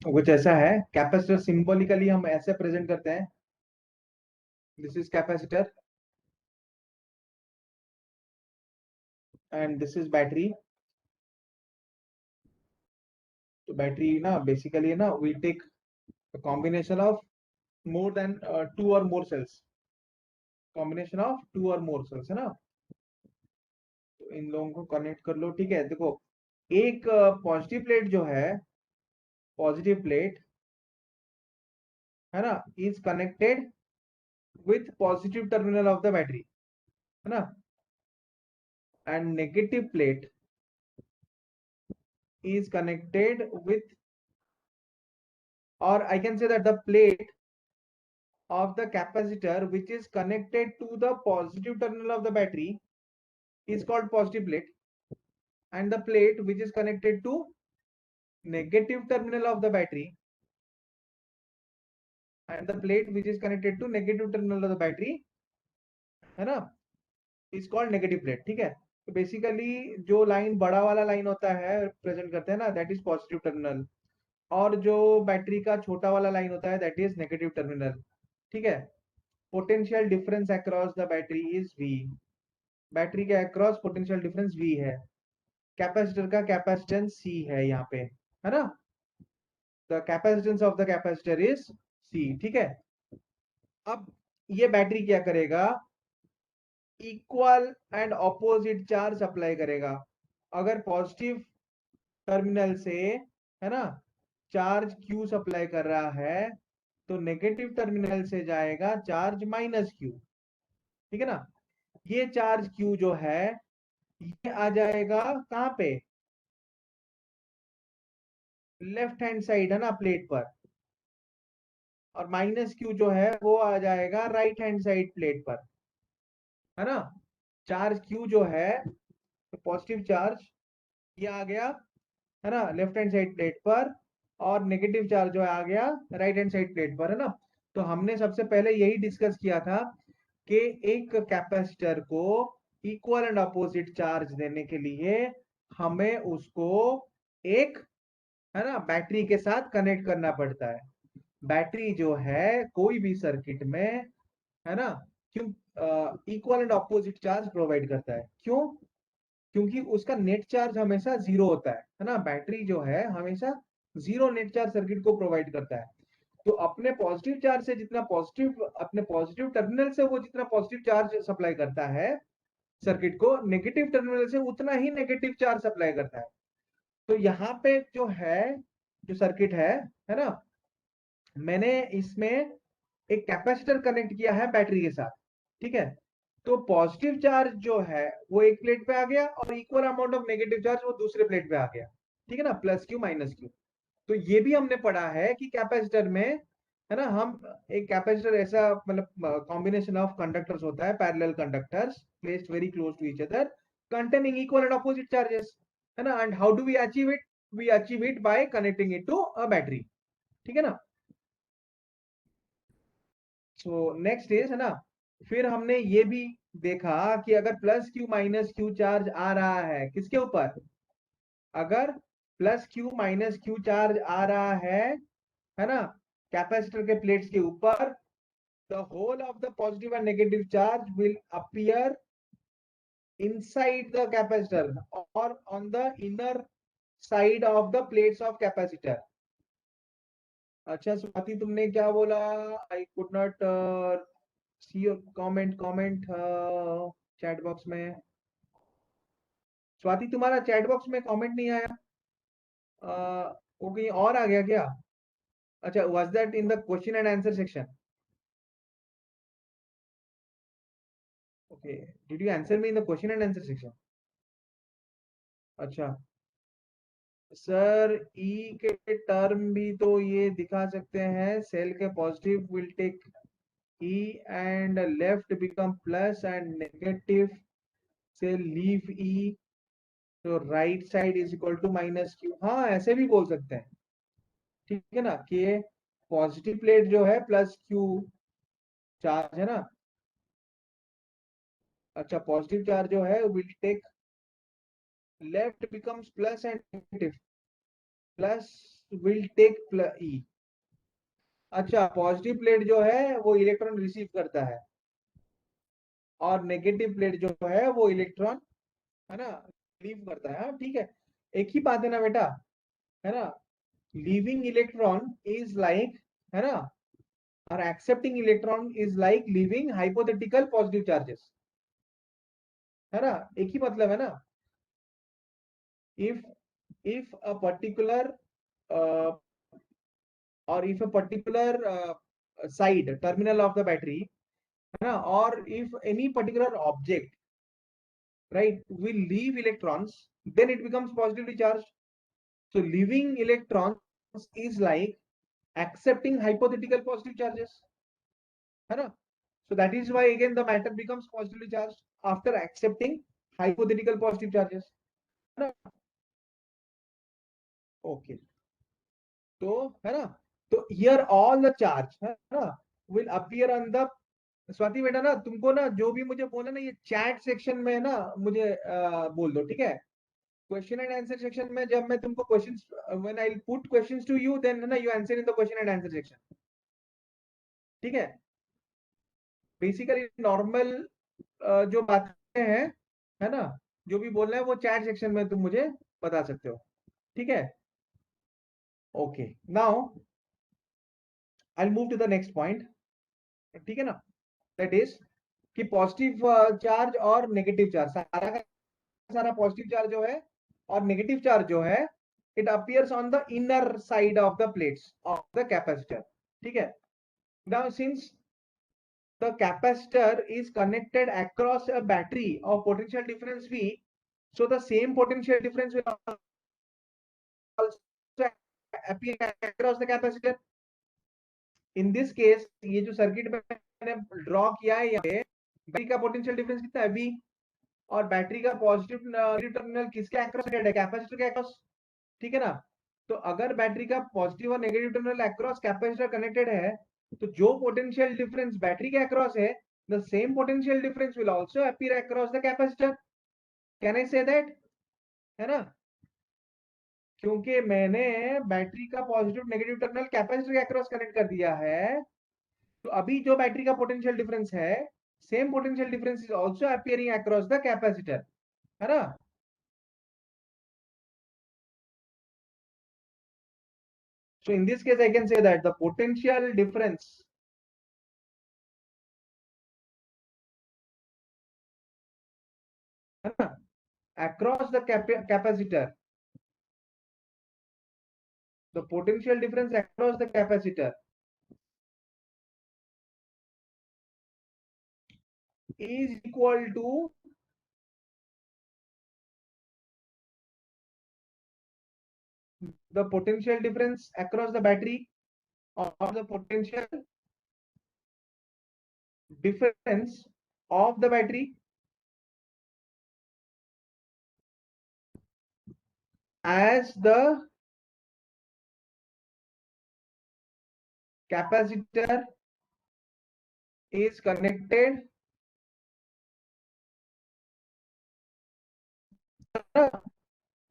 S1: वो कुछ ऐसा है। कैपेसिटर सिंबॉलिकली हम ऐसे प्रेजेंट करते हैं, this is capacitor and this is battery. तो बैटरी ना बेसिकली ना we take combination of more than two or more cells, combination of two or more sales, है ना। तो इन लोगों को कनेक्ट कर लो, ठीक है। देखो, एक पॉजिटिव प्लेट जो है पॉजिटिव प्लेट है ना is connected with positive terminal of the battery है ना, and negative plate is connected with, or I can say that the plate of the capacitor which is connected to the positive terminal of the battery is called positive plate, and the plate which is connected to negative terminal of the battery and the plate which is connected to negative terminal of the battery है ना is called negative plate. ठीक है, तो basically जो line बड़ा वाला line होता है प्रेजेंट करते हैं ना दैट इज पॉजिटिव टर्मिनल, और जो बैटरी का छोटा वाला लाइन होता है दैट इज नेगेटिव टर्मिनल. ठीक है, potential difference across the battery is V. Battery के अक्रॉस पोटेंशियल डिफरेंस V है, कैपेसिटर का कैपेसिटेंस C है यहाँ पे है ना, the capacitance of the capacitor is C. ठीक है, अब ये बैटरी क्या करेगा, equal and opposite charge apply करेगा. अगर पॉजिटिव टर्मिनल से है ना चार्ज Q सप्लाई कर रहा है तो नेगेटिव टर्मिनल से जाएगा चार्ज -Q. ठीक है ना, ये चार्ज Q जो है ये आ जाएगा कहां पे, लेफ्ट हैंड साइड है ना प्लेट पर, और -Q जो है वो आ जाएगा राइट हैंड साइड प्लेट पर है ना. चार्ज Q जो है तो पॉजिटिव चार्ज ये आ गया है ना लेफ्ट हैंड साइड प्लेट पर, और नेगेटिव चार्ज जो है आ गया राइट हैंड साइड प्लेट पर है ना. तो हमने सबसे पहले यही डिस्कस किया था कि एक कैपेसिटर को इक्वल एंड अपोजिट चार्ज देने के लिए हमें उसको एक है ना बैटरी के साथ कनेक्ट करना पड़ता है. बैटरी जो है कोई भी सर्किट में है ना क्यों equal and opposite charge provide करता है. क्यों, क्योंकि उसका नेट चार्ज हमेशा जीरो होता है ना, बैटरी जो है हमेशा जीरो नेट चार्ज सर्किट को प्रोवाइड करता है. तो अपने पॉजिटिव चार्ज से जितना पॉजिटिव अपने पॉजिटिव टर्मिनल से वो जितना पॉजिटिव चार्ज सप्लाई करता है सर्किट को, नेगेटिव टर्मिनल से उतना ही नेगेटिव चार्ज सप्लाई करता है. तो यहाँ पे जो है जो सर्किट है ना, मैंने इसमें एक कैपेसिटर कनेक्ट किया है बैटरी के साथ. ठीक है, तो पॉजिटिव चार्ज जो है वो एक प्लेट पे आ गया और equal amount of negative charge वो दूसरे प्लेट पे आ गया. ठीक है ना, +Q -Q. तो ये भी हमने पढ़ा है कि कैपेसिटर में है ना हम एक कैपेसिटर ऐसा मतलब कॉम्बिनेशन ऑफ कंडक्टर्स होता है, parallel conductors placed very close to each other containing equal and opposite charges है ना. And how do we achieve it, we achieve it by connecting it to a battery. ठीक है ना. So next is है ना, फिर हमने ये भी देखा कि अगर +Q -Q चार्ज आ रहा है किसके ऊपर, अगर +Q -Q चार्ज आ रहा है ना कैपेसिटर के प्लेट्स के ऊपर, the whole of the positive and negative charge will appear inside the capacitor or on the inner side of the plates of capacitor. अच्छा स्वाति तुमने क्या बोला, I could not see your comment chat box में. स्वाति तुम्हारा chat box में comment नहीं आया, वो कहीं और आ गया क्या. अच्छा, was that in the question and answer section. Okay, did you answer me in the question and answer section. अच्छा सर, ई के टर्म भी तो ये दिखा सकते हैं, सेल के positive will take E and left become plus and negative से लीव ई, तो right side is equal to -Q. हाँ ऐसे भी बोल सकते हैं. ठीक है ना, कि पॉजिटिव प्लेट जो है +Q चार्ज है ना, अच्छा पॉजिटिव चार्ज जो है will take left becomes plus and negative plus will take E. अच्छा पॉजिटिव प्लेट जो है वो इलेक्ट्रॉन रिसीव करता है और नेगेटिव प्लेट जो है वो इलेक्ट्रॉन है ना लीव करता है. हाँ ठीक है, एक ही बात है ना बेटा है ना. लीविंग इलेक्ट्रॉन इज लाइक है ना, और accepting electron is like leaving hypothetical positive charges है ना, एक ही मतलब है ना. if if a particular or if a particular side terminal of the battery, है ना, or if any particular object, right, will leave electrons, then it becomes positively charged. So leaving electrons is like accepting hypothetical positive charges, है ना. So that is why again the matter becomes positively charged after accepting hypothetical positive charges, है ना. Okay. तो है ना, तो here all the charge, है ना, will appear on the. Swati बेटा ना, तुमको ना जो भी मुझे बोला ना, ये चैट सेक्शन में ना मुझे बोल दो, ठीक है. क्वेश्चन एंड आंसर सेक्शन में जब मैं तुमको questions, when I put questions to you, then ना you answer in the question and answer section, ठीक है. बेसिकली नॉर्मल जो बातें हैं, है ना, जो भी बोलना है वो चैट सेक्शन में तुम मुझे बता सकते हो, ठीक है. Okay, now I move to the next point, ठीक है ना. दैट इज कि पॉजिटिव चार्ज और नेगेटिव चार्ज, सारा का सारा पॉजिटिव चार्ज जो है और नेगेटिव चार्ज जो है, it appears on the inner side of the plates of the capacitor, ठीक है. Now since the capacitor is connected across a battery of potential difference V, so the same potential difference will also appear across the capacitor. In this case, ये जो circuit मैंने draw किया है, यहाँ पे battery का पोटेंशियल डिफरेंस कितना है V, और बैटरी का पॉजिटिव टर्मिनल किसके अक्रॉस है, कैपेसिटर के अक्रॉस, ठीक है ना. तो अगर बैटरी का पॉजिटिव और negative terminal across capacitor connected है, तो जो पोटेंशियल डिफरेंस बैटरी के अक्रॉस है, the same potential difference will also appear across the capacitor. Can I say that, है ना, क्योंकि मैंने बैटरी का पॉजिटिव नेगेटिव टर्मिनल कैपेसिटर के अक्रॉस कनेक्ट कर दिया है, तो अभी जो बैटरी का पोटेंशियल डिफरेंस है, same potential difference is also appearing across the capacitor, है ना. So in this case, I can say that the potential difference, across the capacitor, the potential difference across the capacitor is equal to the potential difference across the battery, or the potential difference of the battery as the capacitor is connected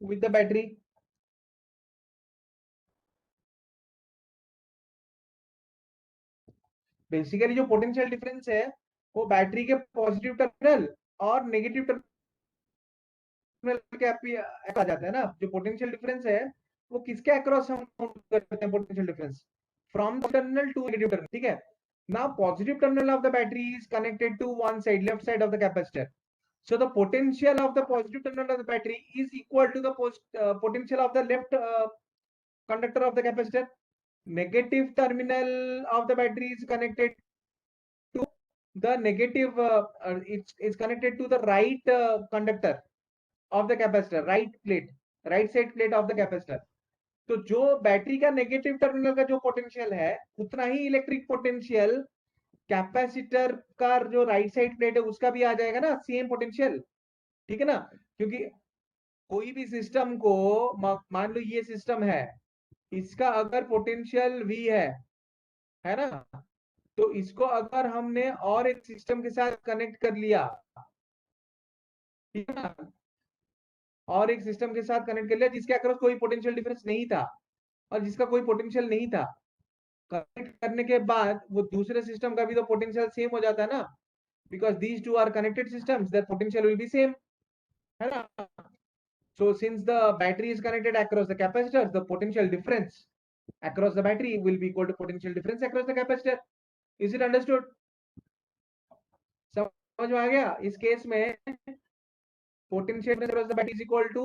S1: with the battery. Basically जो potential difference है, वो battery के positive terminal और negative के आ जाता है ना. जो पोटेंशियल डिफरेंस है, वो किसके अक्रॉस हम करते हैं potential difference, from the terminal to negative terminal, ठीक है. Now positive terminal of the battery is connected to one side, left side of the capacitor. So the potential of the positive terminal of the battery is equal to the potential of the left conductor of the capacitor. Negative terminal of the battery is connected to the negative, it's connected to the right conductor of the capacitor, right plate, right side plate of the capacitor. तो जो battery का negative terminal का जो potential है, उतना ही electric potential capacitor का जो right side plate है उसका भी आ जाएगा ना, सेम पोटेंशियल, ठीक है ना. क्योंकि कोई भी सिस्टम को, मान लो ये सिस्टम है, इसका अगर पोटेंशियल V है ना, तो इसको अगर हमने और एक सिस्टम के साथ कनेक्ट कर लिया, ठीक है ना, और एक सिस्टम के साथ कनेक्ट कर लिया जिसके अक्रॉस कोई पोटेंशियल डिफरेंस नहीं था और जिसका कोई पोटेंशियल नहीं था, कनेक्ट करने के बाद वो दूसरे सिस्टम का भी तो पोटेंशियल सेम हो जाता है ना, because these two are connected systems, their potential will be same, है ना. So since the battery is connected across the capacitors, the potential difference across the battery will be equal to potential difference across the capacitor. Is it understood? समझ में आ गया. इस case में potential difference across the battery is equal to,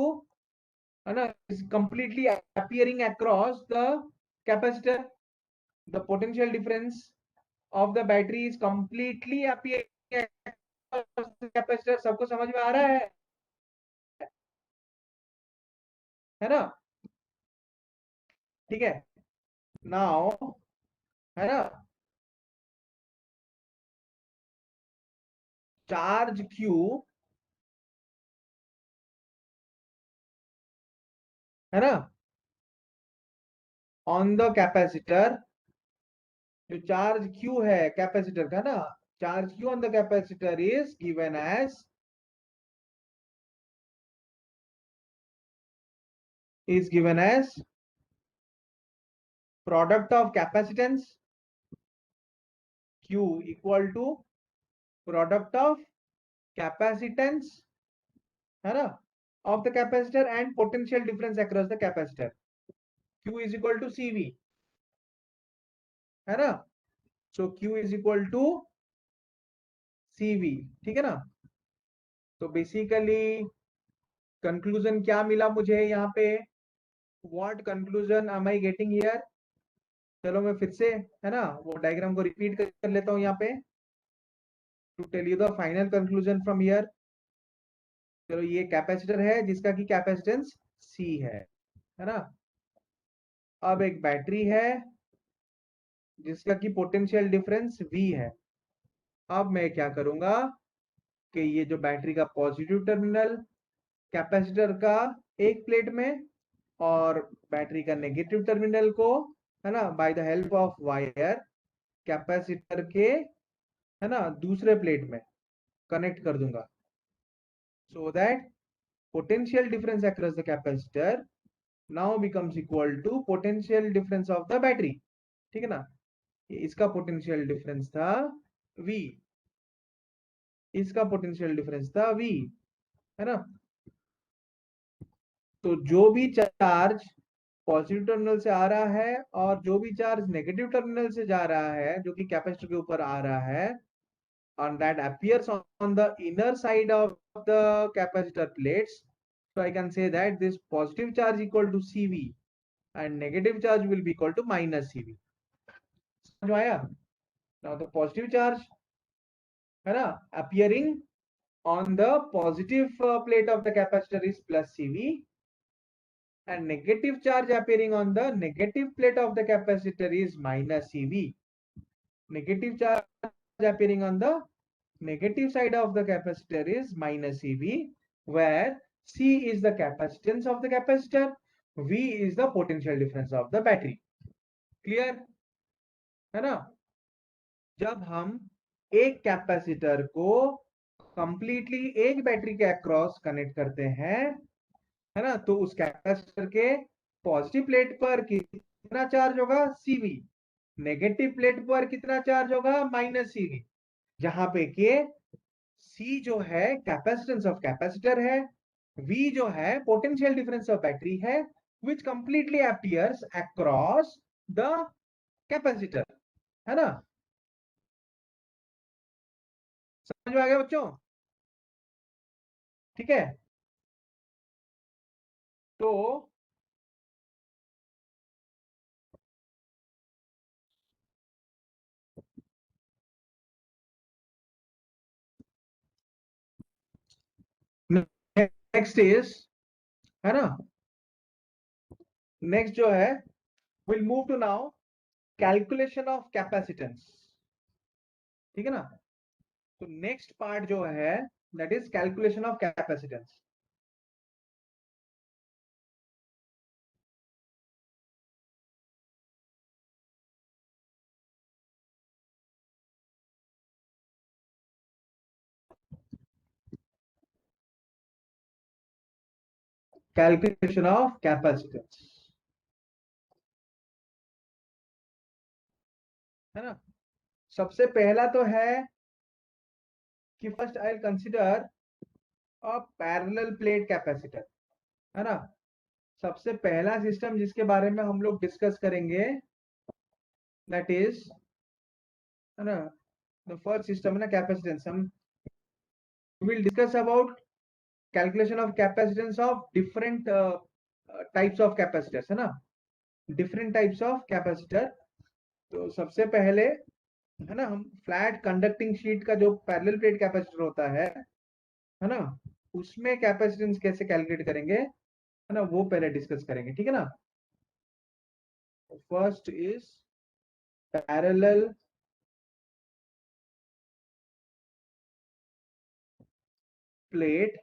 S1: है ना, is completely appearing across the capacitor. The potential difference of the battery is completely capacitor. सबको समझ में आ रहा है ना? ठीक है, नाउ, है ना, चार्ज क्यू, है ना, ऑन द कैपेसिटर, जो चार्ज क्यू है कैपेसिटर का ना, charge Q on the capacitor is given as product of capacitance q equal to product of capacitance, है ना, of the capacitor and potential difference across the capacitor, q is equal to cv, है ना, so q is equal to cv, ठीक है ना। तो basically conclusion क्या मिला मुझे यहाँ पे, what conclusion am I getting here? चलो मैं फिर से, है ना, वो डायग्राम को रिपीट कर लेता हूँ यहाँ पे, to tell you the final conclusion from here. चलो ये कैपेसिटर है जिसका की कैपेसिटेंस C है ना। अब एक बैटरी है जिसका की पोटेंशियल डिफरेंस V है। अब मैं क्या करूंगा कि ये जो बैटरी का पॉजिटिव टर्मिनल कैपेसिटर का एक प्लेट में, और बैटरी का नेगेटिव टर्मिनल को, है ना, by the help of wire capacitor के, है ना, दूसरे प्लेट में कनेक्ट कर दूंगा, so that potential difference across the capacitor now becomes equal to potential difference of the battery, ठीक है ना। इसका पोटेंशियल डिफरेंस था V, इसका पोटेंशियल डिफरेंस था V, है ना। तो जो भी चार्ज पॉजिटिव टर्मिनल से आ रहा है और जो भी चार्ज नेगेटिव टर्मिनल से जा रहा है जो कि कैपेसिटर के ऊपर आ रहा है, on that appears on the inner side of the capacitor plates, so I can say that this positive charge equal to CV and negative charge will be equal to minus CV। समझ आया? Now the positive charge, है ना, appearing on the positive plate of the capacitor is plus CV, and negative charge appearing on the negative plate of the capacitor is minus CV। Negative charge appearing on the negative side of the capacitor is minus CV, where C is the capacitance of the capacitor, V is the potential difference of the battery। Clear है ना? जब हम एक capacitor को completely एक battery के across connect करते हैं, है ना, तो उस कैपेसिटर के पॉजिटिव प्लेट पर कितना चार्ज होगा? CV। नेगेटिव प्लेट पर कितना चार्ज होगा? Minus CV। जहां पे के C जो है कैपेसिटेंस ऑफ कैपेसिटर है, V जो है पोटेंशियल डिफरेंस ऑफ बैटरी है, which completely appears across the capacitor, है ना। समझ में आ गया बच्चों? ठीक है, तो नेक्स्ट इज, है ना, नेक्स्ट जो है, will move to now calculation of capacitance, ठीक है ना। तो नेक्स्ट पार्ट जो है that is calculation of capacitance. Calculation of capacitance, है ना। सबसे पहला तो है कि first I will consider a parallel plate capacitor, है ना। सबसे पहला सिस्टम जिसके बारे में हम लोग डिस्कस करेंगे दैट इज, है ना, द फर्स्ट सिस्टम है ना कैपेसिटेंस। हम will discuss about calculation of capacitance of different types of capacitors, है ना, डिफरेंट टाइप्स ऑफ कैपेसिटर। तो सबसे पहले है ना, हम फ्लैट कंडक्टिंग शीट का जो पैरेलल प्लेट कैपेसिटर होता है ना, उसमें कैपेसिटेंस कैसे कैलकुलेट करेंगे, है ना, वो पहले डिस्कस करेंगे, ठीक है ना। First is parallel plate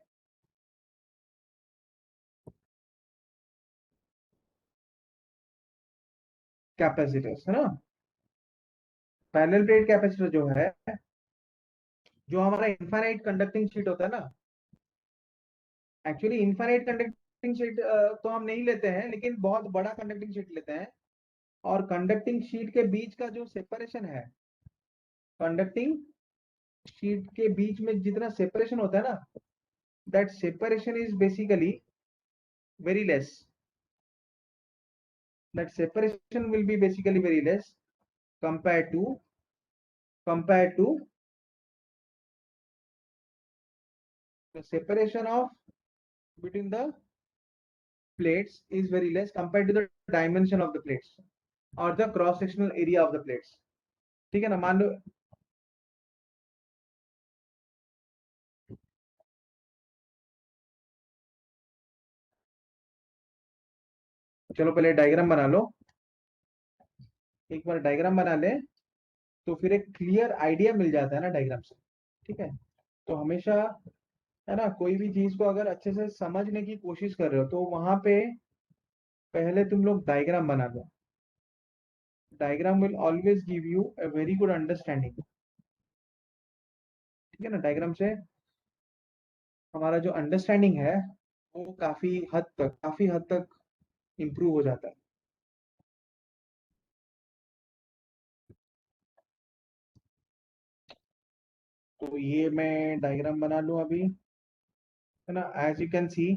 S1: capacitors, है ना। पैरेलल प्लेट कैपेसिटर जो है, जो हमारा इनफाइनाइट कंडक्टिंग शीट होता है ना, एक्चुअली इनफाइनाइट कंडक्टिंग शीट तो हम नहीं लेते हैं, लेकिन बहुत बड़ा कंडक्टिंग शीट लेते हैं। और कंडक्टिंग शीट के बीच का जो सेपरेशन है, कंडक्टिंग शीट के बीच में जितना सेपरेशन होता है ना, that separation is basically very less, that separation will be basically very less compared to compared to the separation of between the plates is very less compared to the dimension of the plates or the cross sectional area of the plates, ठीक है ना। मान लो, चलो पहले diagram बना लो, एक बार diagram बना ले तो फिर एक क्लियर आइडिया मिल जाता है ना डायग्राम से, ठीक है। तो हमेशा, है ना, कोई भी चीज को अगर अच्छे से समझने की कोशिश कर रहे हो तो वहां पे पहले तुम लोग डायग्राम बना लो। Diagram will always give you a very good understanding, ठीक है ना। डायग्राम से हमारा जो अंडरस्टैंडिंग है वो काफी हद तक इम्प्रूव हो जाता है। तो ये मैं डायग्राम बना लूं अभी, है ना। एज यू कैन सी,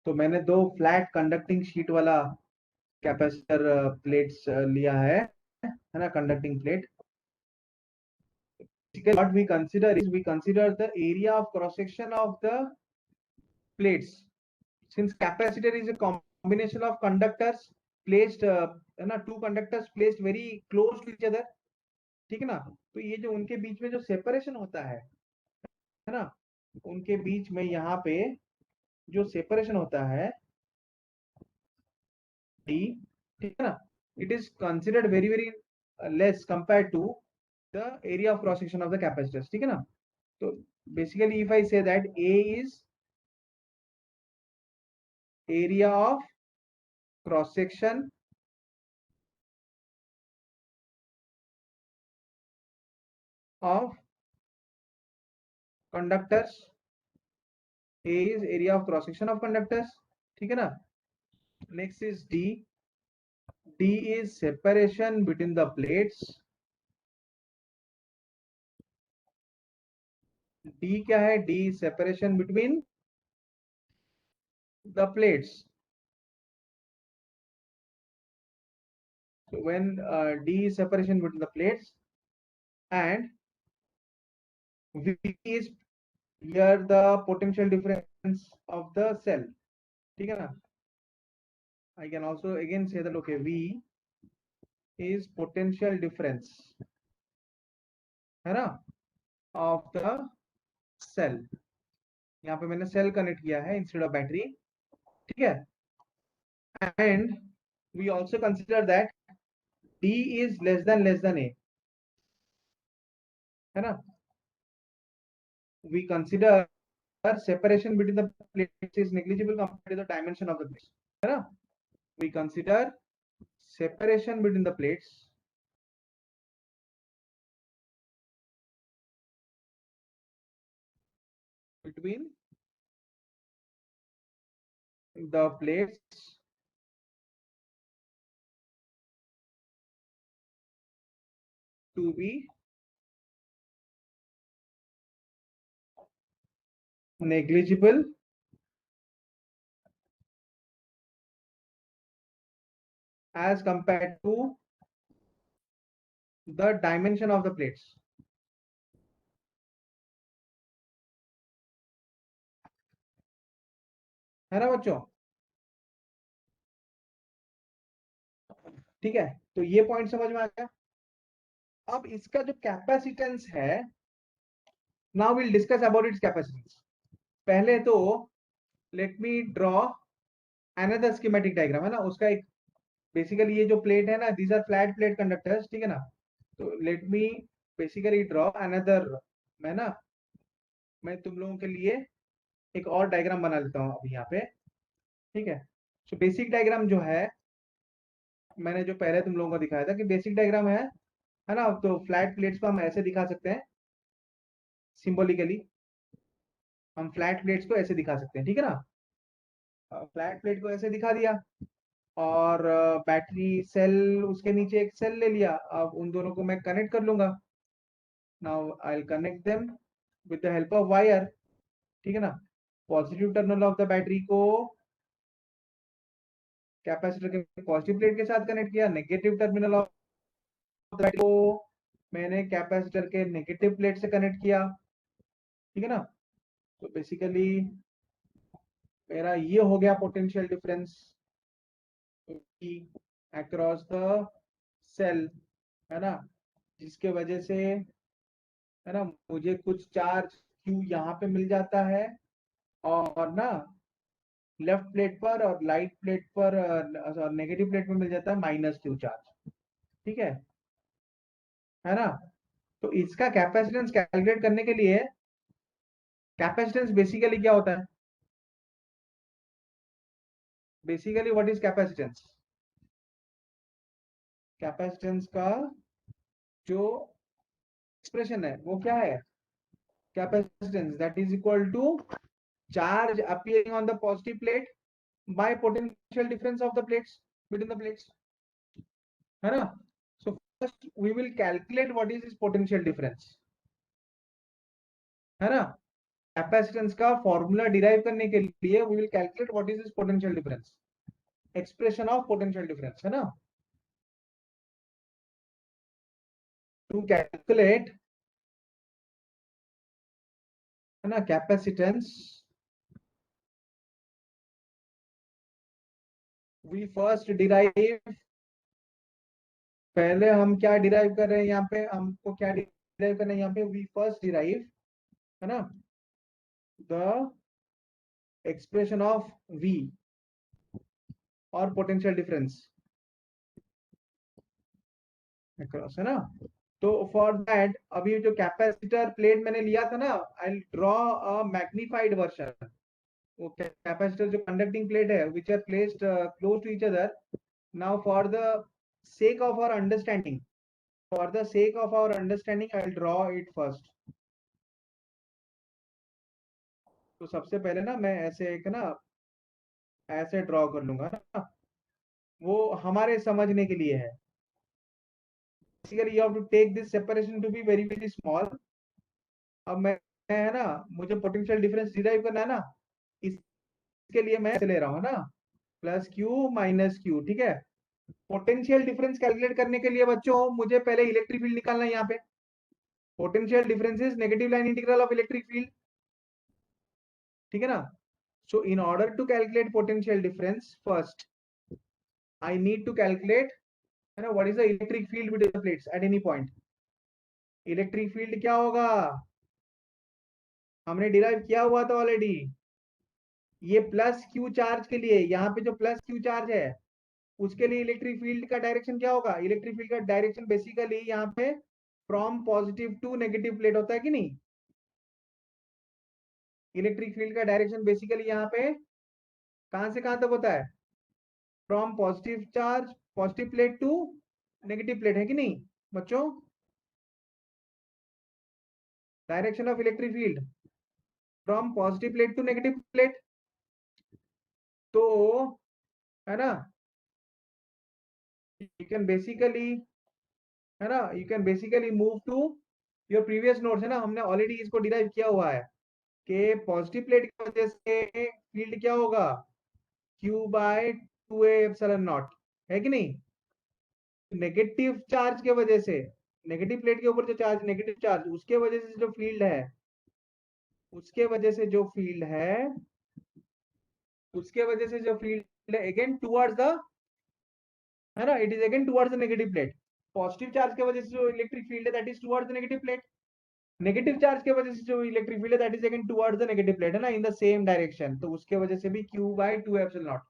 S1: तो मैंने दो फ्लैट कंडक्टिंग शीट वाला कैपेसिटर प्लेट्स लिया है ना, conducting plate. what we consider is we consider the area of cross section of the plates, since capacitor is a combination of conductors placed, है ना, two conductors placed very close to each other, ठीक है ना। तो ये जो उनके बीच में जो सेपरेशन होता है ना, उनके बीच में यहाँ पे जो सेपरेशन होता है डी, ठीक है ना, it is considered very very less compare to the area of cross section of the capacitors, ठीक है ना। तो basically if I say that A is area of cross section of conductors, A is area of cross section of conductors, ठीक है ना। Next is D, D is separation between the plates, D क्या है, D separation between the plates. So when D is separation between the plates and V is here the potential difference of the cell, ठीक है ना। I can also again say that okay, V is potential difference, है ना, of the cell। यहाँ पे मैंने cell connect किया है इंस्टेड ऑफ बैटरी, ठीक है। And we also consider that D is less than A, है ना। We consider separation between the plates is negligible compared to the dimension of the plates, है ना। We consider separation between the plates between the plates to be negligible as compared to the dimension of the plates, है ना बच्चों। ठीक है, तो ये point समझ में आ गया। अब इसका जो कैपेसिटेंस है, now will discuss about it's capacitance. पहले तो लेट मी ड्रॉ अनदर स्कीमेटिक डायग्राम, है ना, उसका एक बेसिकली ये जो प्लेट है ना, these are flat plate conductors, ठीक है ना। तो let me basically draw another, मैं ना, मैं तुम लोगों के लिए एक और डायग्राम बना लेता हूँ अभी यहाँ पे, ठीक है। सो बेसिक डायग्राम जो है, मैंने जो पहले तुम लोगों को दिखाया था कि बेसिक डायग्राम है ना, तो फ्लैट प्लेट्स को हम ऐसे दिखा सकते हैं सिंबॉलिकली। हम फ्लैट प्लेट्स को ऐसे दिखा सकते हैं, ठीक है ना। फ्लैट प्लेट को ऐसे दिखा दिया, और बैटरी सेल, उसके नीचे एक सेल ले लिया। अब उन दोनों को मैं कनेक्ट कर लूंगा। Now I will connect them with the help of wire, ठीक है ना। Positive terminal of the battery को कैपेसिटर के पॉजिटिव प्लेट के साथ कनेक्ट किया, negative terminal of the battery को मैंने कैपेसिटर के नेगेटिव प्लेट से कनेक्ट किया, ठीक है ना। तो बेसिकली मेरा ये हो गया potential difference across the cell, है ना, जिसके वजह से, है ना, मुझे कुछ चार्ज क्यू यहाँ पे मिल जाता है, और ना लेफ्ट प्लेट पर और लाइट प्लेट पर और नेगेटिव प्लेट में मिल जाता है माइनस क्यू चार्ज, ठीक है ना। तो इसका कैपेसिटेंस कैलकुलेट करने के लिए, कैपेसिटेंस बेसिकली क्या होता है, basically what is capacitance. Capacitance का जो एक्सप्रेशन है वो क्या है, capacitance that is equal to charge appearing on the positive plate by potential difference of the plates, between the plates, है ना। So first we will calculate what is this potential difference, है ना। Capacitance का formula derive करने के लिए we will calculate what is this potential difference, expression of potential difference, है ना। to calculate, है ना, कैपेसिटेंस, we first derive, पहले हम क्या डिराइव कर रहे हैं यहाँ पे, हमको क्या डिराइव करना है यहाँ पे, we first derive, है ना, the expression of V और पोटेंशियल डिफरेंस अक्रॉस, है ना। तो फॉर दैट अभी जो कैपेसिटर प्लेट मैंने लिया था ना, I draw a magnified version. वो कैपेसिटर जो कंडक्टिंग प्लेट है which are placed close to each other. Now for the sake of our understanding, for the sake of our understanding, I'll draw it first. तो सबसे पहले ना मैं ऐसे एक ना ऐसे ड्रॉ कर लूंगा ना, वो हमारे समझने के लिए है। Basically you have to take this separation to be very very small. अब मैं है ना, मुझे पोटेंशियल डिफरेंस डिराइव करना है ना, इसके लिए मैं ले रहा हूँ ना, प्लस क्यू माइनस क्यू, ठीक है। पोटेंशियल डिफरेंस कैलकुलेट करने के लिए बच्चों मुझे पहले इलेक्ट्रिक फील्ड निकालना है यहाँ पे। Potential difference is negative line integral of electric field, ठीक है ना। So in order to calculate potential difference first I need to calculate, है ना, what is the electric field between the plates at any point. Electric field क्या होगा, हमने derive किया हुआ था ऑलरेडी। ये प्लस क्यू चार्ज के लिए, यहाँ पे जो प्लस क्यू चार्ज है उसके लिए इलेक्ट्रिक फील्ड का डायरेक्शन क्या होगा, इलेक्ट्रिक फील्ड का डायरेक्शन बेसिकली यहाँ पे from positive to negative plate होता है कि नहीं। इलेक्ट्रिक फील्ड का डायरेक्शन बेसिकली यहाँ पे कहां से कहां तक होता है, from positive charge positive plate to negative plate, है कि नहीं बच्चों। Direction of electric field from positive plate to negative plate. तो है ना, यू कैन बेसिकली, है ना, you can basically move to your previous notes, है ना, हमने ऑलरेडी इसको डिराइव किया हुआ है कि पॉजिटिव प्लेट की वजह से फील्ड क्या होगा, Q by two A epsilon naught, है कि नहीं। नेगेटिव चार्ज के वजह से, नेगेटिव प्लेट के ऊपर जो चार्ज, नेगेटिव चार्ज, उसके वजह से जो फील्ड है, उसके वजह से जो फील्ड है, उसके वजह से जो फील्ड है अगेन टुवर्ड्स द, है ना, it is again towards the negative plate. Positive charge के वजह से जो इलेक्ट्रिक फील्ड है that is towards the negative plate, negative charge के वजह से जो इलेक्ट्रिक फील्ड है that is again towards the negative plate, है ना, इन द सेम डायरेक्शन, तो उसके वजह से भी q बाय 2 एप्सिलॉन नॉट,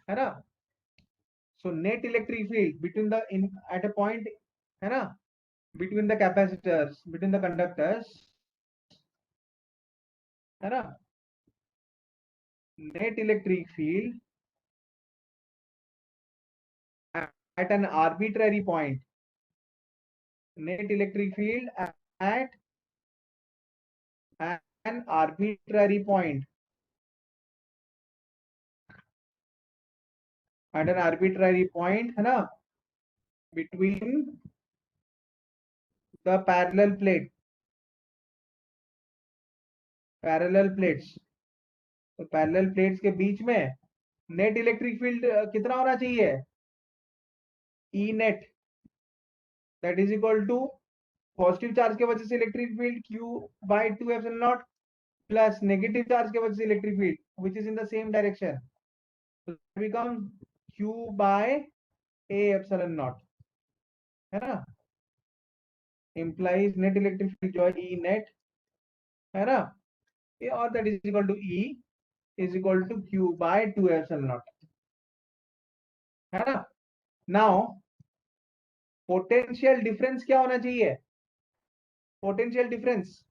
S1: है ना। So net electric field between the in at a point, है ना, between the capacitors, between the conductors, है ना, net electric field at an arbitrary point, net electric field at an arbitrary point, at an arbitrary point, है ना, between the parallel plates, तो parallel plates के बीच में नेट इलेक्ट्रिक फील्ड कितना होना चाहिए, E net, that is equal to positive charge के वजह से electric field q by 2 epsilon naught plus negative charge के वजह से electric field which is in the same direction, become q by a epsilon naught, है ना, implies net electric field जो है ई नेट, है ना, ये और that is equal to E is equal to q by 2 epsilon naught, है ना। नाउ पोटेंशियल डिफरेंस क्या होना चाहिए, potential difference,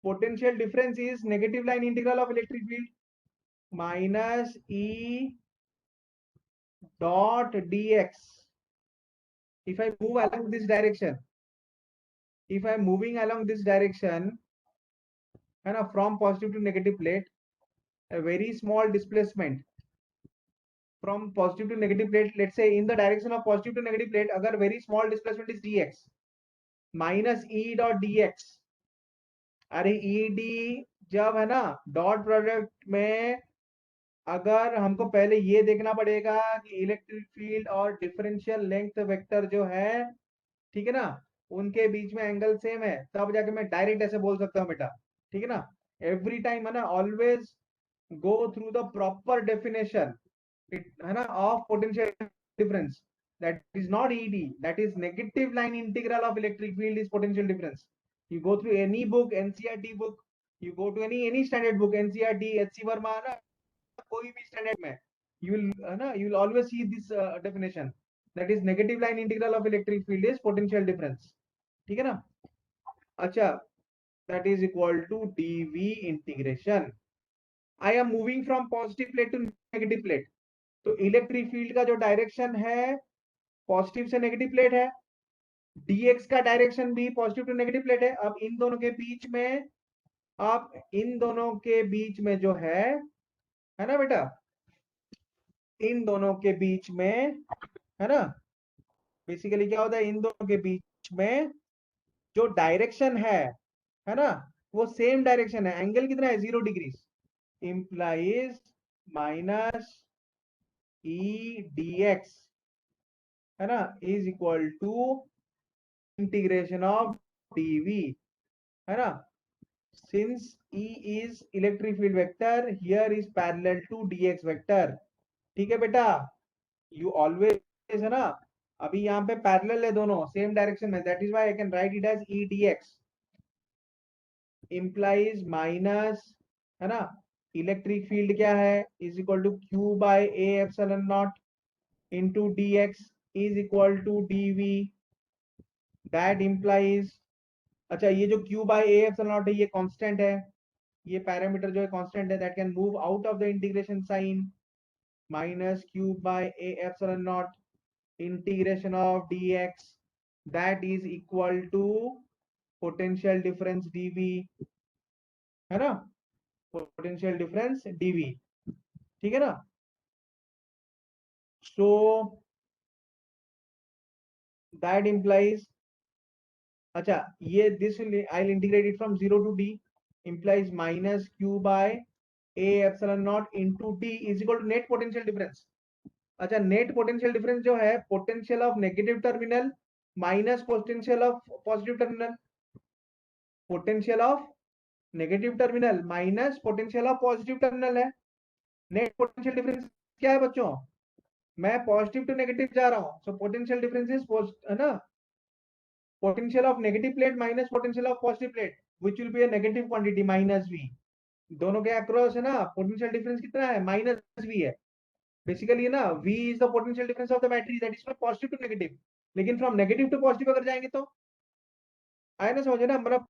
S1: potential difference is negative line integral of electric field minus E dot dx, if I move along this direction, if I am moving along this direction, है ना, from positive to negative plate, a very small displacement from positive to negative plate, let's say in the direction of positive to negative plate, अगर very small displacement is dx minus e dot dx, अरे E D जब है ना dot product में, अगर हमको पहले ये देखना पड़ेगा कि इलेक्ट्रिक फील्ड और डिफरेंशियल लेंथ वेक्टर जो है, ठीक है ना, उनके बीच में एंगल सेम है, तब जाके मैं डायरेक्ट ऐसे बोल सकता हूँ बेटा, ठीक है ना। एवरी टाइम है ना, always go through the proper definition, है ना, of potential difference, that is not ed, that is negative line integral of electric field is potential difference. You go through any book, ncrt book, you go to any standard book, ncrt, hc verma, ना कोई भी standard में, you will, है ना, you will always see this definition, that is negative line integral of electric field is potential difference, ठीक है ना। अच्छा, that is equal to dv integration, I am moving from positive plate to negative plate, तो electric field का जो direction है positive से negative plate है, dx का डायरेक्शन भी पॉजिटिव टू नेगेटिव प्लेट है, अब इन दोनों के बीच में, आप इन दोनों के बीच में जो है ना बेटा, इन दोनों के बीच में, है ना, बेसिकली क्या होता है, इन दोनों के बीच में जो डायरेक्शन है ना, वो सेम डायरेक्शन है, एंगल कितना है 0 degree, implies minus E dx, है ना, is equal to integration of dv, है ना, since E is electric field vector, here is parallel to dx vector, ठीक है बेटा, you always, है ना, अभी यहाँ पे पैरेलल है दोनों सेम डायरेक्शन में, that is why I can write it as E dx implies minus, है ना, इलेक्ट्रिक फील्ड क्या है is equal to q by a epsilon naught into dx is equal to dv, that implies, अच्छा ये जो q by a epsilon naught है ये constant है, ये पैरामीटर जो है कांस्टेंट है, that can move out of the integration sign, minus q by a epsilon naught integration of dx, that is equal to potential difference dv, है ना, potential difference dv, ठीक है ना। सो दैट इंप्लाइज, अच्छा ये this I will integrate it from 0 to d, implies minus q by a epsilon naught into d is equal to net potential difference, अच्छा net potential difference जो है potential of negative terminal minus potential of positive terminal, potential of negative terminal minus potential of positive terminal है, net potential difference क्या है बच्चों, मैं positive to negative जा रहा हूँ, सो पोटेंशियल डिफरेंस इज है ना, potential of negative plate minus potential of positive plate which will be a negative quantity minus V. दोनों के अक्रॉस है ना पोटेंशियल डिफरेंस कितना है, माइनस वी है। बेसिकली है ना, V is the potential difference of the battery, that is from positive to negative. लेकिन फ्रॉम नेगेटिव टू पॉजिटिव अगर जाएंगे तो आए ना, समझे ना, मतलब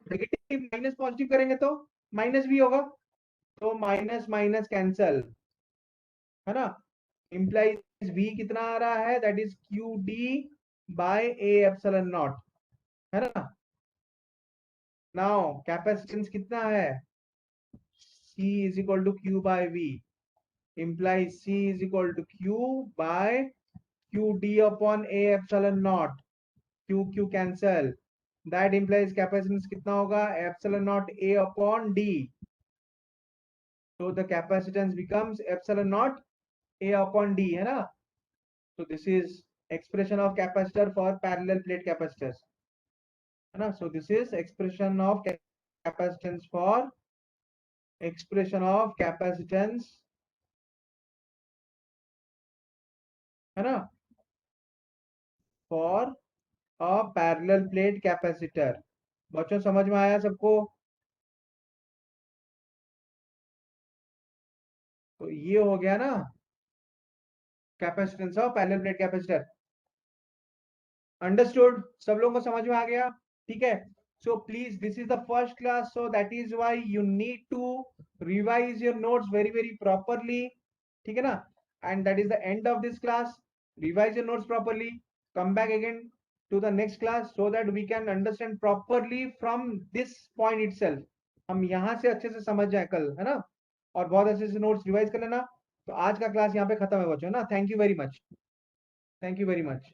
S1: नेगेटिव माइनस पॉजिटिव करेंगे तो माइनस वी होगा, तो माइनस माइनस कैंसल, है ना, इंप्लाइज V कितना आ रहा है, that is Q D by A epsilon naught, है ना। नाउ कैपेसिटेंस कितना है, C is equal to Q by V, implies C is equal to Q by QD upon A epsilon naught, Q Q cancel, that implies capacitance कितना होगा, epsilon naught A upon D, so the capacitance becomes epsilon naught A upon D, है ना। so this is expression of capacitor for parallel plate capacitors, है ना। so this is expression of capacitance for expression of capacitance, है ना, for a parallel plate capacitor। बच्चों समझ में आया सबको, तो ये हो गया ना capacitance of parallel plate capacitor. Understood, सब लोगों को समझ में आ गया, ठीक है। So please this is the first class, so that is why you need to revise your notes very very properly, ठीक है ना। And that is the end of this class, revise your notes properly, come back again to the next class so that we can understand properly from this point itself, हम यहाँ से अच्छे से समझ जाए कल, है ना। और बहुत अच्छे से नोट्स रिवाइज कर लेना। तो आज का क्लास यहाँ पे खत्म है बच्चों ना, thank you very much, thank you very much.